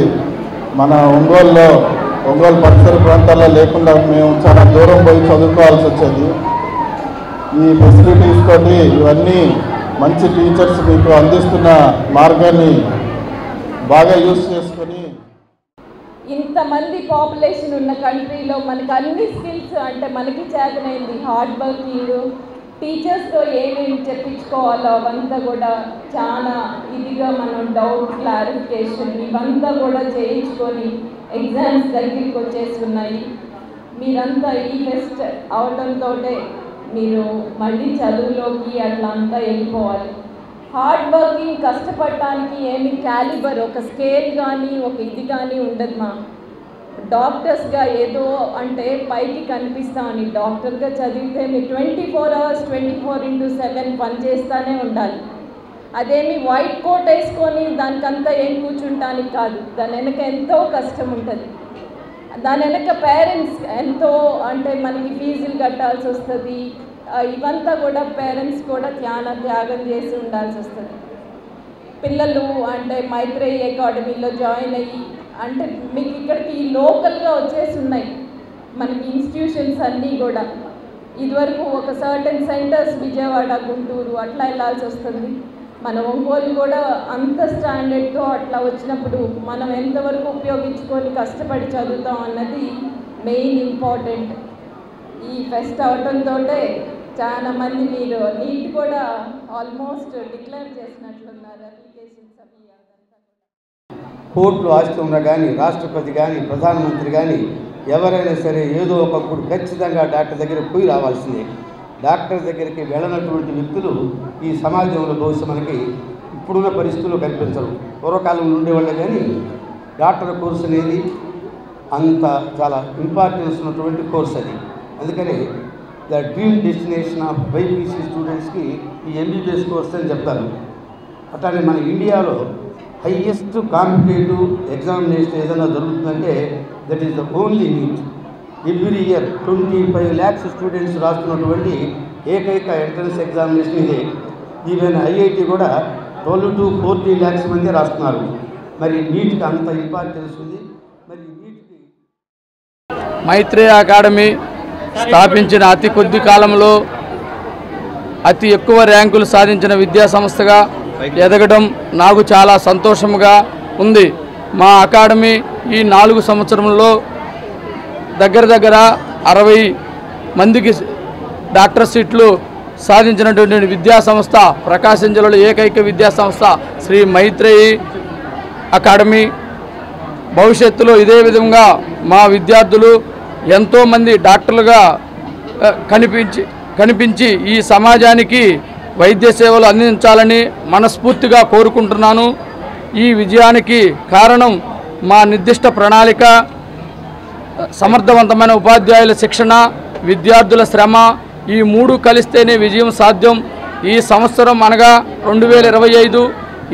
E: మన ఒంగోలు పరిసర ప్రాంతాల్లో లేకుండా మేము చాలా దూరం పోయి చదువుకోవాల్సి వచ్చేది. ఈ ఫెసిలిటీస్ తోటి ఇవన్నీ మంచి టీచర్స్ మీకు అందిస్తున్న మార్గాన్ని బాగా యూజ్ చేసుకొని
B: ఇంతమంది పాపులేషన్ ఉన్న కంట్రీలో మనకు అన్ని స్కిల్స్ అంటే మనకి చేతనైంది హార్డ్ వర్కింగ్ టీచర్స్తో ఏమేమి చెప్పించుకోవాలో అవంతా కూడా చాలా ఇదిగా మనం డౌట్ క్లారిఫికేషన్ ఇవంతా కూడా చేయించుకొని ఎగ్జామ్స్ దగ్గరికి వచ్చేస్తున్నాయి. మీరంతా ఈ ఫెస్ట్ అవడంతో మీరు మళ్ళీ చదువులోకి అట్లా అంతా వెళ్ళిపోవాలి. హార్డ్ వర్కింగ్ కష్టపడటానికి ఏమి క్యాలిబర్ ఒక స్కేల్ కానీ ఒక ఇది కానీ ఉండదు. మా డాక్టర్స్గా ఏదో అంటే పైకి కనిపిస్తామని డాక్టర్గా చదివితే మీరు 24 hours 24/7 పనిచేస్తూనే ఉండాలి. అదేమి వైట్ కోట్ వేసుకొని దానికంతా ఏం కూర్చుంటానికి కాదు, దాని వెనక ఎంతో కష్టం ఉంటుంది. దాని వెనక పేరెంట్స్ ఎంతో అంటే మనకి ఫీజులు కట్టాల్సి వస్తుంది. ఇవంతా కూడా పేరెంట్స్ కూడా చాలా త్యాగం చేసి ఉండాల్సి వస్తుంది. పిల్లలు అంటే మైత్రేయి అకాడమీలో జాయిన్ అయ్యి అంటే మీకు ఇక్కడికి లోకల్గా వచ్చేసి ఉన్నాయి మనకి ఇన్స్టిట్యూషన్స్ అన్నీ కూడా. ఇదివరకు ఒక సర్టెన్ సెంటర్స్ విజయవాడ గుంటూరు అట్లా వెళ్ళాల్సి వస్తుంది. మన ఒంగోలు కూడా అంత స్టాండర్డ్తో అట్లా వచ్చినప్పుడు మనం ఎంతవరకు ఉపయోగించుకొని కష్టపడి చదువుతాం అన్నది మెయిన్ ఇంపార్టెంట్. ఈ ఫెస్ట్ అవడంతో చాలా మంది మీరు నీట్ కూడా ఆల్మోస్ట్ డిక్లేర్ చేసినట్లున్నారు అప్లికేషన్స్ అవి.
O: కోర్టులు ఆస్తున్నా కానీ రాష్ట్రపతి కానీ ప్రధానమంత్రి కానీ ఎవరైనా సరే ఏదో ఒకప్పుడు ఖచ్చితంగా డాక్టర్ దగ్గరికి పోయి రావాల్సిందే. డాక్టర్ దగ్గరికి వెళ్ళనటువంటి వ్యక్తులు ఈ సమాజంలో బహుశా మనకి ఇప్పుడున్న పరిస్థితుల్లో కనిపించరు. పూర్వకాలంలో ఉండేవాళ్ళు కానీ డాక్టర్ కోర్స్ అనేది అంత చాలా ఇంపార్టెన్స్ ఉన్నటువంటి కోర్స్ అది. అందుకని the dream destination of BiPC స్టూడెంట్స్కి ఈ ఎంబీబీఎస్ కోర్స్ అని చెప్తారు. అట్లానే మన ఇండియాలో హైయెస్ట్ కాంపిటేటివ్ ఎగ్జామినేషన్ ఏదైనా జరుగుతుందంటే that is the only NEET. Every year 25 lakhs students రాస్తున్నటువంటి ఏకైక ఎంట్రన్స్ ఎగ్జామినేషన్ ఇదే. ఈవెన్ ఐఐటి కూడా 12 to 14 lakhs మంది రాస్తున్నారు. మరి నీట్కి అంత ఇంపార్టెన్స్ ఉంది. మరి నీట్కి
P: మైత్రేయి అకాడమీ స్థాపించిన అతి కొద్ది కాలంలో అతి ఎక్కువ ర్యాంకులు సాధించిన విద్యా సంస్థగా ఎదగడం నాకు చాలా సంతోషంగా ఉంది. మా అకాడమీ ఈ 4 సంవత్సరంలో దగ్గర 60 మందికి డాక్టర్ సీట్లు సాధించినటువంటి విద్యా సంస్థ ప్రకాశం జిల్లాలో ఏకైక విద్యా సంస్థ శ్రీ మైత్రేయి అకాడమీ. భవిష్యత్తులో ఇదే విధంగా మా విద్యార్థులు ఎంతోమంది డాక్టర్లుగా కనిపించి ఈ సమాజానికి వైద్య సేవలు అందించాలని మనస్ఫూర్తిగా కోరుకుంటున్నాను. ఈ విజయానికి కారణం మా నిర్దిష్ట ప్రణాళిక, సమర్థవంతమైన ఉపాధ్యాయుల శిక్షణ, విద్యార్థుల శ్రమ, ఈ 3 కలిస్తేనే విజయం సాధ్యం. ఈ సంవత్సరం అనగా 2025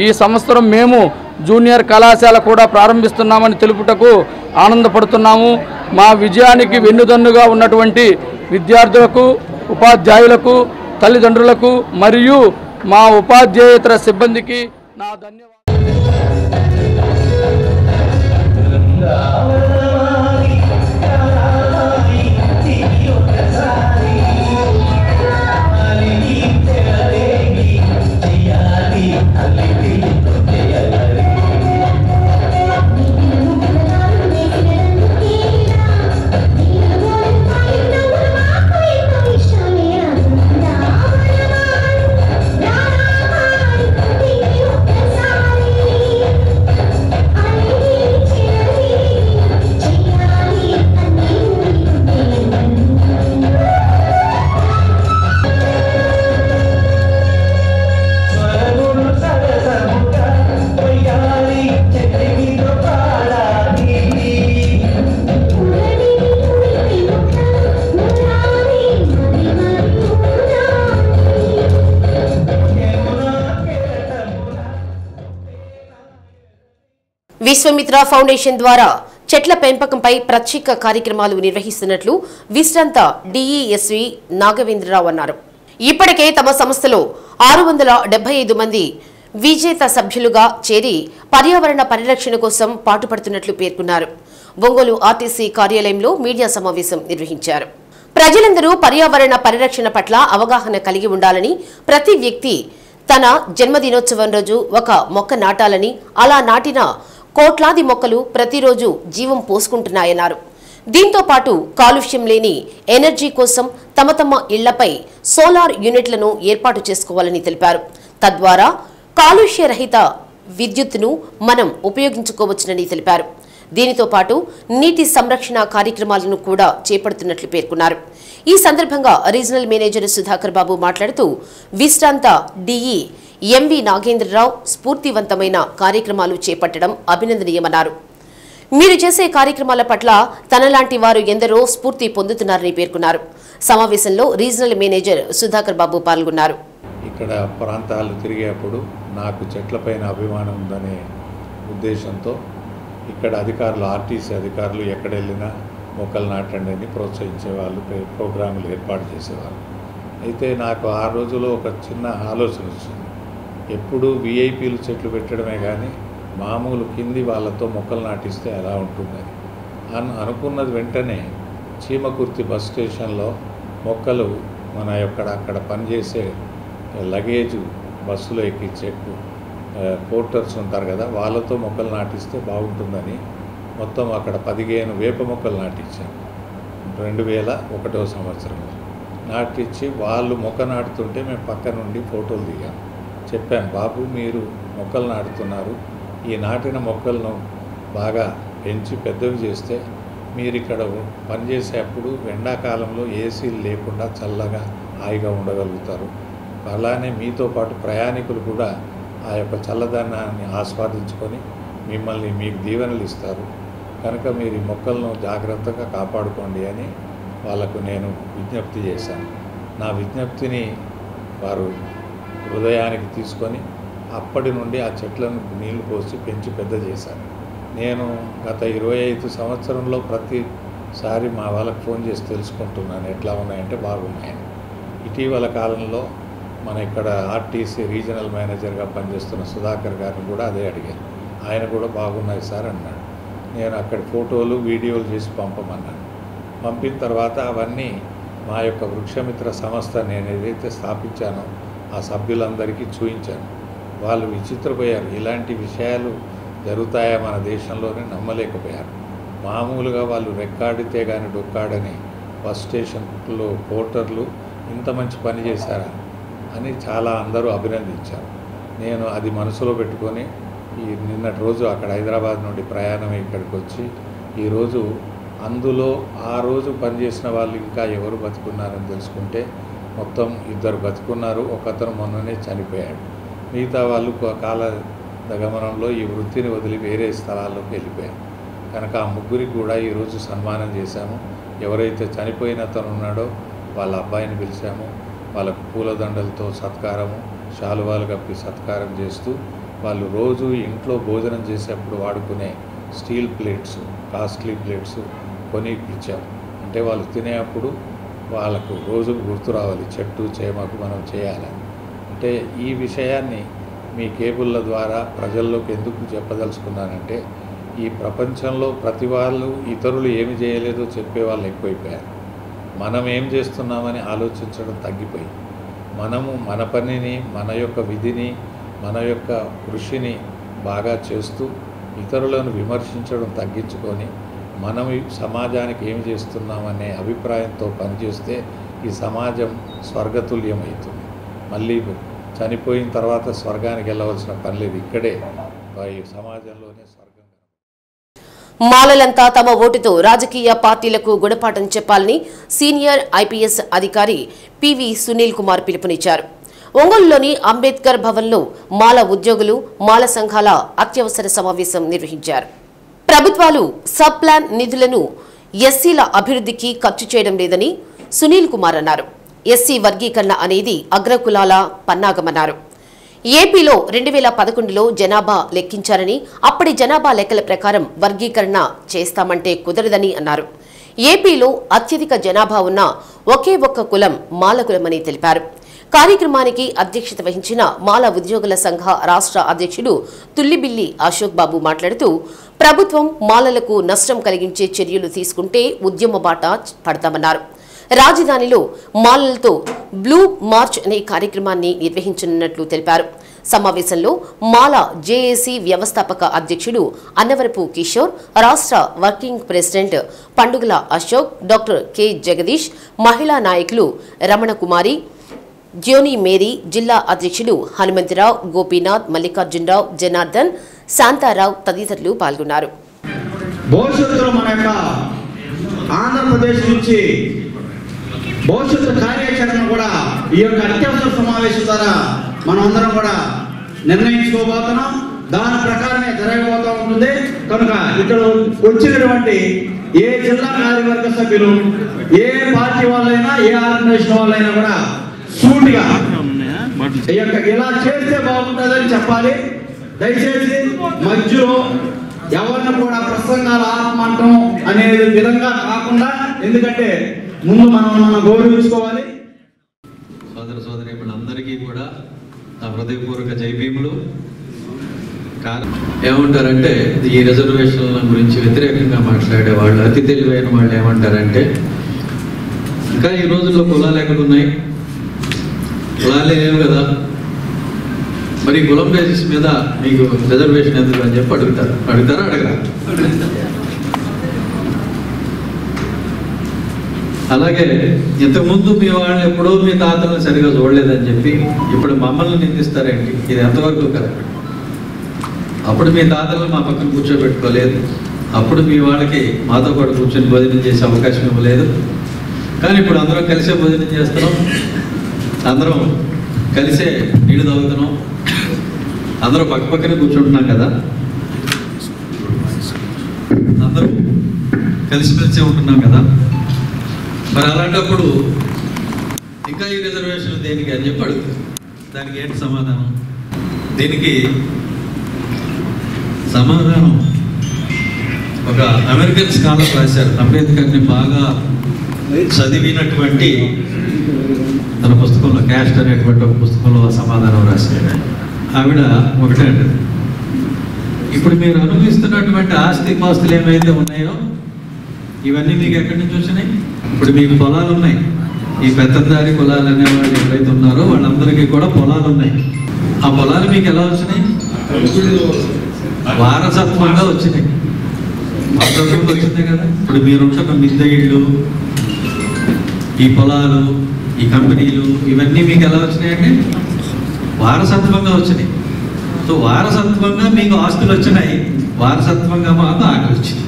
P: ఈ సంవత్సరం మేము జూనియర్ కళాశాల కూడా ప్రారంభిస్తున్నామని తెలుపుటకు ఆనందపడుతున్నాము. మా విజయానికి వెన్నుదన్నుగా ఉన్నటువంటి విద్యార్థులకు, ఉపాధ్యాయులకు, తల్లిదండ్రులకు మరియు మా ఉపాధ్యాయేతర సిబ్బందికి నా
Q: ధన్యవాదాలు.
A: విశ్వమిత్ర ఫౌండేషన్ ద్వారా చెట్ల పెంపకంపై ప్రత్యేక కార్యక్రమాలు నిర్వహిస్తున్నట్లు విశ్రాంత డిఈఎస్వి నాగవేంద్రరావు అన్నారు. ఇప్పటికే తమ సంస్థలో 675 మంది విజేత సభ్యులుగా చేరి పర్యావరణ పరిరక్షణ కోసం పాటుపడుతున్నట్లు పేర్కొన్నారు. ఒంగోలు ఆర్టీసీ కార్యాలయంలో మీడియా సమావేశం నిర్వహించారు. ప్రజలందరూ పర్యావరణ పరిరక్షణ పట్ల అవగాహన కలిగి ఉండాలని, ప్రతి వ్యక్తి తన జన్మదినోత్సవం రోజు ఒక మొక్క నాటాలని, అలా నాటిన కోట్లాది మొక్కలు ప్రతిరోజు జీవం పోసుకుంటున్నాయన్నారు. దీంతో పాటు కాలుష్యం లేని ఎనర్జీ కోసం తమ ఇళ్లపై సోలార్ యూనిట్లను ఏర్పాటు చేసుకోవాలని తెలిపారు. తద్వారా కాలుష్య రహిత విద్యుత్తును మనం ఉపయోగించుకోవచ్చునని తెలిపారు. దీనితో పాటు నీటి సంరక్షణ కార్యక్రమాలను కూడా చేపడుతున్నట్లు పేర్కొన్నారు. ఈ సందర్భంగా రీజనల్ మేనేజర్ సుధాకర్ బాబు మాట్లాడుతూ విశ్రాంత డిఈ ఎంవి నాగేంద్రరావు స్ఫూర్తివంతమైన కార్యక్రమాలు చేపట్టడం అభినందనీయమన్నారు. మీరు చేసే కార్యక్రమాల పట్ల తనలాంటి వారు ఎందరో స్ఫూర్తి పొందుతున్నారని పేర్కొన్నారు. సమావేశంలో రీజనల్ మేనేజర్ సుధాకర్ బాబు పాల్గొన్నారు.
Q: ఇక్కడ ప్రాంతాలు తిరిగేప్పుడు నాకు చెట్లపైన అభిమానం ఉందనే ఉద్దేశంతో ఇక్కడ అధికారులు, ఆర్టీసీ అధికారులు ఎక్కడ వెళ్ళినా మొక్కలు నాటండి అని ప్రోత్సహించేవాళ్ళు, ప్రోగ్రాములు ఏర్పాటు చేసేవాళ్ళు. అయితే నాకు ఆ రోజులో ఒక చిన్న ఆలోచన వచ్చింది. ఎప్పుడు విఐపీలు చెట్లు పెట్టడమే కానీ మామూలు కింది వాళ్ళతో మొక్కలు నాటిస్తే ఎలా ఉంటుందని అనుకున్నది. వెంటనే చీమకుర్తి బస్ స్టేషన్లో మొక్కలు మన అక్కడ పనిచేసే లగేజ్ బస్సులో ఎక్కించే పోర్టర్స్ ఉంటారు కదా, వాళ్ళతో మొక్కలు నాటిస్తే బాగుంటుందని మొత్తం అక్కడ 15 వేప మొక్కలు నాటించాను 2001 సంవత్సరంలో. నాటించి వాళ్ళు మొక్క నాటుతుంటే మేము పక్క నుండి ఫోటోలు దిగాం. చెప్పాను, బాబు మీరు మొక్కలు నాటుతున్నారు, ఈ నాటిన మొక్కలను బాగా పెంచి పెద్దవి చేస్తే మీరు ఇక్కడ పనిచేసేప్పుడు ఎండాకాలంలో ఏసీలు లేకుండా చల్లగా హాయిగా ఉండగలుగుతారు. అలానే మీతో పాటు ప్రయాణికులు కూడా ఆ యొక్క చల్లదనాన్ని ఆస్వాదించుకొని మిమ్మల్ని మీకు దీవెనలు ఇస్తారు. కనుక మీరు ఈ మొక్కలను జాగ్రత్తగా కాపాడుకోండి అని వాళ్ళకు నేను విజ్ఞప్తి చేశాను. నా విజ్ఞప్తిని వారు హృదయానికి తీసుకొని అప్పటి నుండి ఆ చెట్లను నీళ్లు పోసి పెంచి పెద్ద చేశాను. నేను గత 25 సంవత్సరంలో ప్రతిసారి మా వాళ్ళకి ఫోన్ చేసి తెలుసుకుంటున్నాను ఎట్లా ఉన్నాయంటే బాగున్నాయని. ఇటీవల కాలంలో మన ఇక్కడ ఆర్టీసీ రీజనల్ మేనేజర్గా పనిచేస్తున్న సుధాకర్ గారిని కూడా అదే అడిగాను. ఆయన కూడా బాగున్నాయి సార్ అన్నాడు. నేను అక్కడ ఫోటోలు, వీడియోలు చేసి పంపమన్నాను. పంపిన తర్వాత అవన్నీ మా యొక్క వృక్షమిత్ర సంస్థ నేను ఏదైతే స్థాపించానో ఆ సభ్యులందరికీ చూపించాను. వాళ్ళు విచిత్రపోయారు. ఇలాంటి విషయాలు జరుగుతాయా మన దేశంలోనే నమ్మలేకపోయారు. మామూలుగా వాళ్ళు రెక్కాడితే కానీ డొక్కాడని బస్ స్టేషన్లో పోర్టర్లు ఇంత మంచి పని చేశారా అని చాలా అందరూ అభినందించారు. నేను అది మనసులో పెట్టుకొని నిన్నటి రోజు అక్కడ హైదరాబాద్ నుండి ప్రయాణం ఇక్కడికి వచ్చి ఈరోజు అందులో ఆ రోజు పనిచేసిన వాళ్ళు ఇంకా ఎవరు బతుకున్నారని తెలుసుకుంటే మొత్తం 2 బతుకున్నారు, ఒకతను మొన్ననే చనిపోయాడు. మిగతా వాళ్ళు కాల గమనంలో ఈ వృత్తిని వదిలి వేరే స్థలాల్లోకి వెళ్ళిపోయారు. కనుక ఆ ముగ్గురికి కూడా ఈరోజు సన్మానం చేశాము. ఎవరైతే చనిపోయిన అతను ఉన్నాడో వాళ్ళ అబ్బాయిని పిలిచాము. వాళ్ళకు పూలదండలతో సత్కారము, శాలువాలు కప్పి సత్కారం చేస్తూ వాళ్ళు రోజు ఇంట్లో భోజనం చేసేప్పుడు వాడుకునే స్టీల్ ప్లేట్స్, కాస్ట్లీ ప్లేట్స్ కొని ఇచ్చాము. అంటే వాళ్ళు తినేటప్పుడు వాళ్ళకు రోజు గుర్తు రావాలి, చెట్టు చేమకు మనం చేయాలని. అంటే ఈ విషయాన్ని మీ కేబుల్ల ద్వారా ప్రజల్లోకి ఎందుకు చెప్పదలుచుకున్నానంటే ఈ ప్రపంచంలో ప్రతి వాళ్ళు ఇతరులు ఏమి చేయలేదో చెప్పేవాళ్ళు ఎక్కువైపోయారు. మనం ఏం చేస్తున్నామని ఆలోచించడం తగ్గిపోయి మనము మన పనిని, మన యొక్క విధిని, మన యొక్క కృషిని బాగా చేస్తూ ఇతరులను విమర్శించడం తగ్గించుకొని మనం సమాజానికి ఏమి చేస్తున్నామనే అభిప్రాయంతో పనిచేస్తే ఈ సమాజం స్వర్గతుల్యమవుతుంది. మళ్ళీ చనిపోయిన తర్వాత స్వర్గానికి వెళ్ళవలసిన పని లేదు, ఇక్కడే ఈ సమాజంలోనే స్వర్గం.
A: మాలలంతా తమ ఓటుతో రాజకీయ పార్టీలకు గుణపాఠం చెప్పాలని సీనియర్ ఐపీఎస్ అధికారి పివి సునీల్ కుమార్ పిలుపునిచ్చారు. ఒంగోలులోని అంబేద్కర్ భవన్లో మాల ఉద్యోగులు, మాల సంఘాల అత్యవసర సమావేశం నిర్వహించారు. ప్రభుత్వాలు సబ్ ప్లాన్ నిధులను ఎస్సీల అభివృద్ధికి ఖర్చు చేయడం లేదని సునీల్ కుమార్ అన్నారు. ఎస్సీ వర్గీకరణ అనేది అగ్రకులాల పన్నాగమన్నారు. ఏపీలో 2011లో జనాభా లెక్కించారని అప్పటి జనాభా లెక్కల ప్రకారం వర్గీకరణ చేస్తామంటే కుదరదని అన్నారు. ఏపీలో అత్యధిక జనాభా ఉన్న ఒకే ఒక్క కులం మాల కులమని తెలిపారు. కార్యక్రమానికి అధ్యక్షత వహించిన మాల ఉద్యోగుల సంఘ రాష్ట్ర అధ్యక్షుడు తుల్లిబిల్లి అశోక్ బాబు మాట్లాడుతూ ప్రభుత్వం మాలలకు నష్టం కలిగించే చర్యలు తీసుకుంటే ఉద్యమ బాట పడతామన్నారు. రాజధానిలో మాలలతో బ్లూ మార్చ్ అనే కార్యక్రమాన్ని నిర్వహించనున్నట్లు తెలిపారు. సమావేశంలో మాల జేఏసీ వ్యవస్థాపక అధ్యక్షుడు అన్నవరపు కిషోర్, రాష్ట్ర వర్కింగ్ ప్రెసిడెంట్ పండుగల అశోక్, డాక్టర్ కె జగదీష్, మహిళా నాయకులు రమణకుమారి, జ్యోని మేరీ, జిల్లా అధ్యక్షులు హనుమంతరావు, గోపీనాథ్, మల్లికార్జునరావు, జనార్దన్, శాంతారావు తదితరులు పాల్గొన్నారు.
R: భవిష్యత్తులో మన యొక్క ఆంధ్రప్రదేశ్ నుంచి భవిష్యత్తు కార్యాచరణ కూడా ఈ యొక్క అత్యవసర సమావేశం ద్వారా మనం అందరం కూడా నిర్ణయించుకోబోతున్నాం. దాని ప్రకారమే జరగబోతూ ఉంటుంది. కనుక ఇక్కడ వచ్చినటువంటి ఏ జిల్లా కార్యవర్గ సభ్యులు, ఏ పార్టీ వాళ్ళైనా, ఏ ఆర్గనైజేషన్ వాళ్ళైనా కూడా సూటిగా ఇలా చేస్తే బాగుంటుందని చెప్పాలి. దయచేసి మధ్యలో ఎవరిని కూడా ప్రసంగాలు ఆపమంటం అనే విధంగా కాకుండా, ఎందుకంటే ముందు మనం గౌరవించుకోవాలి.
S: సోదర సోదరీమణులందరికీ కూడా నా హృదయపూర్వక జైభీములు. ఏమంటారంటే ఈ రిజర్వేషన్ల గురించి వ్యతిరేకంగా మాట్లాడే వాళ్ళు, అతి తెలివైన వాళ్ళు ఏమంటారంటే ఇంకా ఈ రోజుల్లో కులాలు ఎక్కడున్నాయి, కులాలే లేవు కదా, మరి కులం బేసిస్ మీద మీకు రిజర్వేషన్ ఎందుకు అని చెప్పి అడుగుతారా అడగరా? అలాగే ఇంతకుముందు మీ వాళ్ళు ఎప్పుడో మీ తాతలను సరిగా చూడలేదని చెప్పి ఇప్పుడు మమ్మల్ని నిందిస్తారేంటి? ఇది ఎంతవరకు కరెక్ట్? అప్పుడు మీ తాతలను మా పక్కన కూర్చోబెట్టుకోలేదు, అప్పుడు మీ వాళ్ళకి మాతో పాటు కూర్చొని భోజనం చేసే అవకాశం ఇవ్వలేదు. కానీ ఇప్పుడు అందరం కలిసే భోజనం చేస్తున్నాం, అందరం కలిసే నీళ్లు తాగుతున్నాం, అందరూ పక్కనే కూర్చుంటున్నాం కదా, అందరూ కలిసిమెలిసే ఉంటున్నాం కదా. మరి అలాంటప్పుడు ఇంకా ఈ రిజర్వేషన్ దేనికి అని చెప్పి అడుగుతారు. దానికి ఏంటి సమాధానం? దీనికి సమాధానం ఒక అమెరికన్ స్కాలర్ రాశారు. అంబేద్కర్ని బాగా చదివినటువంటి తన పుస్తకంలో, క్యాస్ట్ అనేటువంటి ఒక పుస్తకంలో సమాధానం రాశారు. ఆవిడ ఒకటే అంటది, ఇప్పుడు మీరు అనుభవిస్తున్నటువంటి ఆస్తి పాస్తులు ఏమైతే ఉన్నాయో ఇవన్నీ మీకు ఎక్కడి నుంచి వచ్చినాయి? ఇప్పుడు మీకు పొలాలు ఉన్నాయి. ఈ పెత్తందారి కులాలు అనేవాళ్ళు ఎవరైతే ఉన్నారో వాళ్ళందరికీ కూడా పొలాలు ఉన్నాయి. ఆ పొలాలు మీకు ఎలా వచ్చినాయి? వారసత్వంగా వచ్చినాయి. వారసత్వంగా వచ్చినాయి కదా. ఇప్పుడు మీరుంటున్న మిద్దె ఇళ్ళు, ఈ పొలాలు, ఈ కంపెనీలు, ఇవన్నీ మీకు ఎలా వచ్చినాయంటే వారసత్వంగా వచ్చినాయి. సో వారసత్వంగా మీకు ఆస్తులు వచ్చినాయి, వారసత్వంగా మాకు ఆకలి వచ్చింది.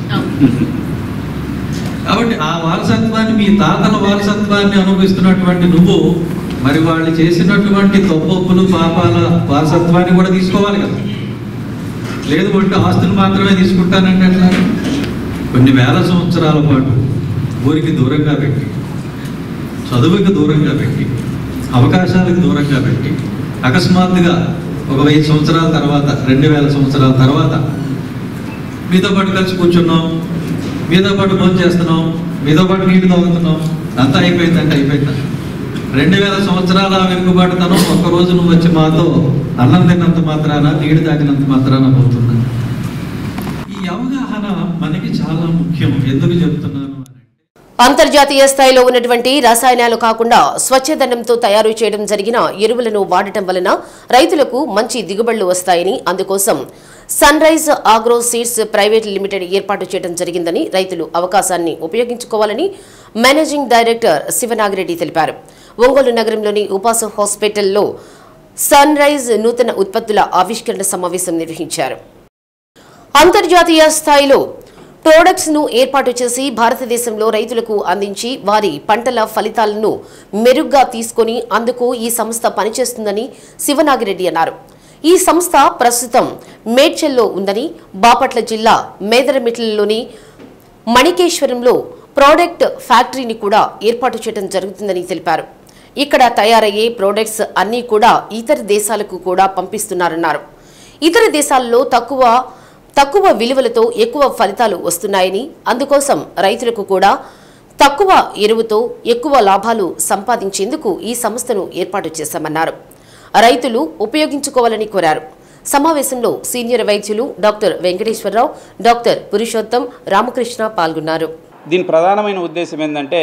S: కాబట్టి ఆ వారసత్వాన్ని, మీ తాతల వారసత్వాన్ని అనుభవిస్తున్నటువంటి నువ్వు మరి వాళ్ళు చేసినటువంటి తప్పొప్పులు పాపాల వారసత్వాన్ని కూడా తీసుకోవాలి కదా. లేదు అంటే ఆస్తులు మాత్రమే తీసుకుంటానంటే అట్లా కొన్ని వేల సంవత్సరాల పాటు ఊరికి దూరంగా పెట్టి, చదువుకి దూరంగా పెట్టి, అవకాశాలకు దూరంగా పెట్టి, అకస్మాత్తుగా ఒక 1000 సంవత్సరాల తర్వాత, 2000 సంవత్సరాల తర్వాత మీతో పాటు కలిసి కూర్చున్నాం, మీతో పాటు భోజనం చేస్తున్నాం, మీతో పాటు నీళ్లు తాగుతున్నాం, అంతా అయిపోయిందంటే అయిపోయిందా? 2000 సంవత్సరాల వెనుకబాటుతనం ఒక్కరోజు నువ్వు వచ్చి మాతో అన్నం తిన్నంత మాత్రాన, నీళ్లు తాగినంత మాత్రాన పోతున్నా. ఈ అవగాహన మనకి చాలా ముఖ్యం. ఎందుకు చెప్తున్నాను?
A: అంతర్జాతీయ స్థాయిలో ఉన్నటువంటి రసాయనాలు కాకుండా స్వచ్ఛదనంతో తయారు చేయడం జరిగిన ఎరువులను వాడటం వలన రైతులకు మంచి దిగుబడులు వస్తాయని, అందుకోసం sunrise agro seeds private limited ఏర్పాటు చేయడం జరిగిందని, రైతులు అవకాశాన్ని ఉపయోగించుకోవాలని మేనేజింగ్ డైరెక్టర్ శివనాగిరెడ్డి తెలిపారు. ఒంగోలు నగరంలోని ఉపాస హాస్పిటల్లో సన్ రైజ్ నూతన ఉత్పత్తుల ఆవిష్కరణ సమావేశం నిర్వహించారు. అంతర్జాతీయ స్థాయిలో ప్రొడక్ట్స్ ను ఏర్పాటు చేసి భారతదేశంలో రైతులకు అందించి వారి పంటల ఫలితాలను మెరుగ్గా తీసుకొని అందుకు ఈ సంస్థ పనిచేస్తుందని శివనాగిరెడ్డి అన్నారు. ఈ సంస్థ ప్రస్తుతం మేడ్చల్లో ఉందని, బాపట్ల జిల్లా మేదరమిట్లలోని మణికేశ్వరంలో ప్రోడక్ట్ ఫ్యాక్టరీని కూడా ఏర్పాటు చేయడం జరుగుతుందని తెలిపారు. ఇక్కడ తయారయ్యే ప్రొడక్ట్స్ అన్నీ కూడా ఇతర దేశాలకు కూడా పంపిస్తున్నారన్నారు. ఇతర దేశాల్లో తక్కువ విలువలతో ఎక్కువ ఫలితాలు వస్తున్నాయని, అందుకోసం రైతులకు కూడా తక్కువ ఎరువుతో ఎక్కువ లాభాలు సంపాదించేందుకు ఈ సంస్థను ఏర్పాటు చేశామన్నారు. రైతులు ఉపయోగించుకోవాలని కోరారు. సమావేశంలో సీనియర్ వైద్యులు డాక్టర్ వెంకటేశ్వరరావు, డాక్టర్ పురుషోత్తం, రామకృష్ణ పాల్గొన్నారు.
T: దీని ప్రధానమైన ఉద్దేశం ఏంటంటే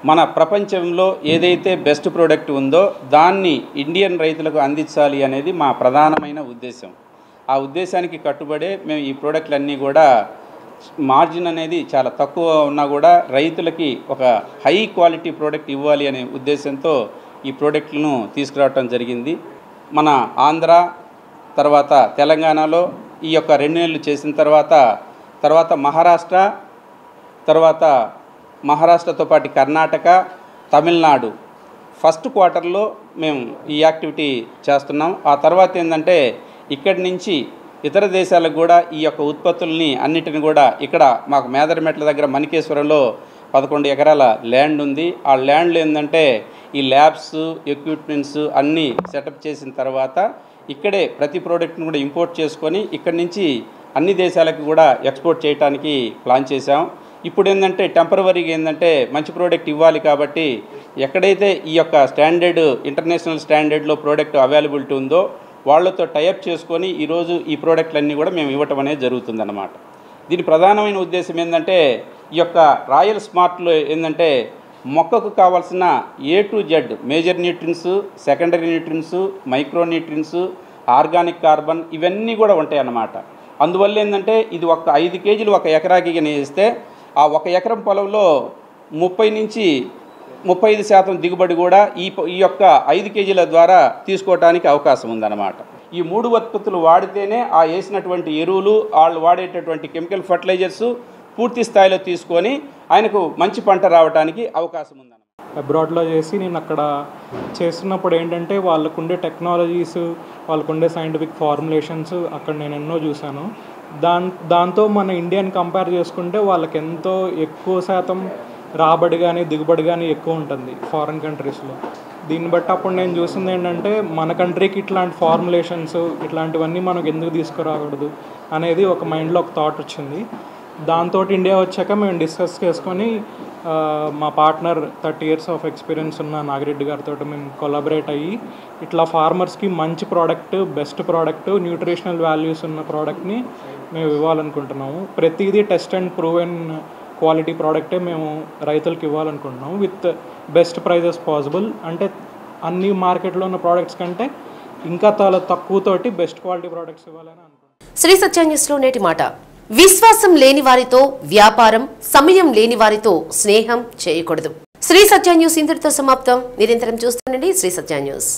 T: మన ప్రపంచంలో ఏదైతే బెస్ట్ ప్రోడక్ట్ ఉందో దాన్ని ఇండియన్ రైతులకు అందించాలి అనేది మా ప్రధానమైన ఉద్దేశం. ఆ ఉద్దేశానికి కట్టుబడే మేము ఈ ప్రోడక్ట్లన్నీ కూడా మార్జిన్ అనేది చాలా తక్కువ ఉన్నా కూడా రైతులకి ఒక హై క్వాలిటీ ప్రోడక్ట్ ఇవ్వాలి అనే ఉద్దేశంతో ఈ ప్రోడక్ట్లను తీసుకురావటం జరిగింది. మన ఆంధ్ర తర్వాత తెలంగాణలో ఈ యొక్క 2 నెలలు చేసిన తర్వాత మహారాష్ట్రతో పాటు కర్ణాటక, తమిళనాడు ఫస్ట్ క్వార్టర్లో మేము ఈ యాక్టివిటీ చేస్తున్నాం. ఆ తర్వాత ఏంటంటే ఇక్కడి నుంచి ఇతర దేశాలకు కూడా ఈ యొక్క ఉత్పత్తుల్ని అన్నిటిని కూడా ఇక్కడ మాకు మేదరమెట్ల దగ్గర మణికేశ్వరంలో 11 ఎకరాల ల్యాండ్ ఉంది. ఆ ల్యాండ్లో ఏంటంటే ఈ ల్యాబ్స్, ఎక్విప్మెంట్స్ అన్నీ సెటప్ చేసిన తర్వాత ఇక్కడే ప్రతి ప్రోడక్ట్ని కూడా ఇంపోర్ట్ చేసుకొని ఇక్కడి నుంచి అన్ని దేశాలకు కూడా ఎక్స్పోర్ట్ చేయడానికి ప్లాన్ చేశాం. ఇప్పుడు ఏంటంటే టెంపరవరీగా ఏంటంటే మంచి ప్రోడక్ట్ ఇవ్వాలి కాబట్టి ఎక్కడైతే ఈ యొక్క స్టాండర్డ్ ఇంటర్నేషనల్ స్టాండర్డ్లో ప్రోడక్ట్ అవైలబిలిటీ ఉందో వాళ్ళతో టైఅప్ చేసుకొని ఈరోజు ఈ ప్రోడక్ట్లన్నీ కూడా మేము ఇవ్వటం అనేది జరుగుతుందన్నమాట. దీని ప్రధానమైన ఉద్దేశం ఏంటంటే ఈ యొక్క రాయల్ స్మార్ట్లో ఏంటంటే మొక్కకు కావాల్సిన A to Z major nutrients, secondary nutrients, micro nutrients, organic carbon ఇవన్నీ కూడా ఉంటాయి అన్నమాట. అందువల్ల ఏంటంటే ఇది ఒక 5 కేజీలు ఒక ఎకరాకి వేస్తే ఆ 1 ఎకరం పొలంలో 30 నుంచి 35% దిగుబడి కూడా ఈ యొక్క 5 కేజీల ద్వారా తీసుకోవడానికి అవకాశం ఉందన్నమాట. ఈ 3 ఉత్పత్తులు వాడితేనే ఆ వేసినటువంటి ఎరువులు, వాళ్ళు వాడేటటువంటి కెమికల్ ఫర్టిలైజర్స్ పూర్తి స్థాయిలో తీసుకొని ఆయనకు మంచి పంట రావడానికి అవకాశం ఉంది.
U: అబ్రాడ్లో చేసి నేను అక్కడ చేస్తున్నప్పుడు ఏంటంటే వాళ్ళకుండే టెక్నాలజీస్, వాళ్ళకుండే సైంటిఫిక్ ఫార్ములేషన్స్ అక్కడ నేను ఎన్నో చూశాను. దాంతో మన ఇండియన్ కంపేర్ చేసుకుంటే వాళ్ళకి ఎంతో ఎక్కువ శాతం రాబడి కానీ దిగుబడి కానీ ఎక్కువ ఉంటుంది ఫారిన్ కంట్రీస్లో. దీన్ని బట్టి అప్పుడు నేను చూసింది ఏంటంటే మన కంట్రీకి ఇట్లాంటి ఫార్ములేషన్స్ ఇట్లాంటివన్నీ మనకు ఎందుకు తీసుకురాకూడదు అనేది ఒక మైండ్లో ఒక థాట్ వచ్చింది. దాంతో ఇండియా వచ్చాక మేము డిస్కస్ చేసుకొని మా పార్ట్నర్ 30 years ఆఫ్ ఎక్స్పీరియన్స్ ఉన్న నాగిరెడ్డి గారితో మేము కొలాబరేట్ అయ్యి ఇట్లా ఫార్మర్స్కి మంచి product, best product, nutritional values ఉన్న ప్రోడక్ట్ని మేము ఇవ్వాలనుకుంటున్నాము. ప్రతిదీ టెస్ట్ అండ్ ప్రూవెన్ క్వాలిటీ ప్రోడక్టే మేము రైతులకు ఇవ్వాలనుకుంటున్నాము విత్ బెస్ట్ ప్రైజెస్ పాసిబుల్. అంటే అన్ని మార్కెట్లో ఉన్న ప్రోడక్ట్స్ కంటే ఇంకా చాలా తక్కువతోటి బెస్ట్ క్వాలిటీ ప్రోడక్ట్స్ ఇవ్వాలని అనుకుంటున్నాం.
A: శ్రీ సత్య న్యూస్లో నేటి మాట. విశ్వాసం లేని వారితో వ్యాపారం, సమయం లేని వారితో స్నేహం చేయకూడదు. శ్రీ సత్య న్యూస్ ఇంతటితో సమాప్తం. నిరంతరం చూస్తుండండి శ్రీ సత్య న్యూస్.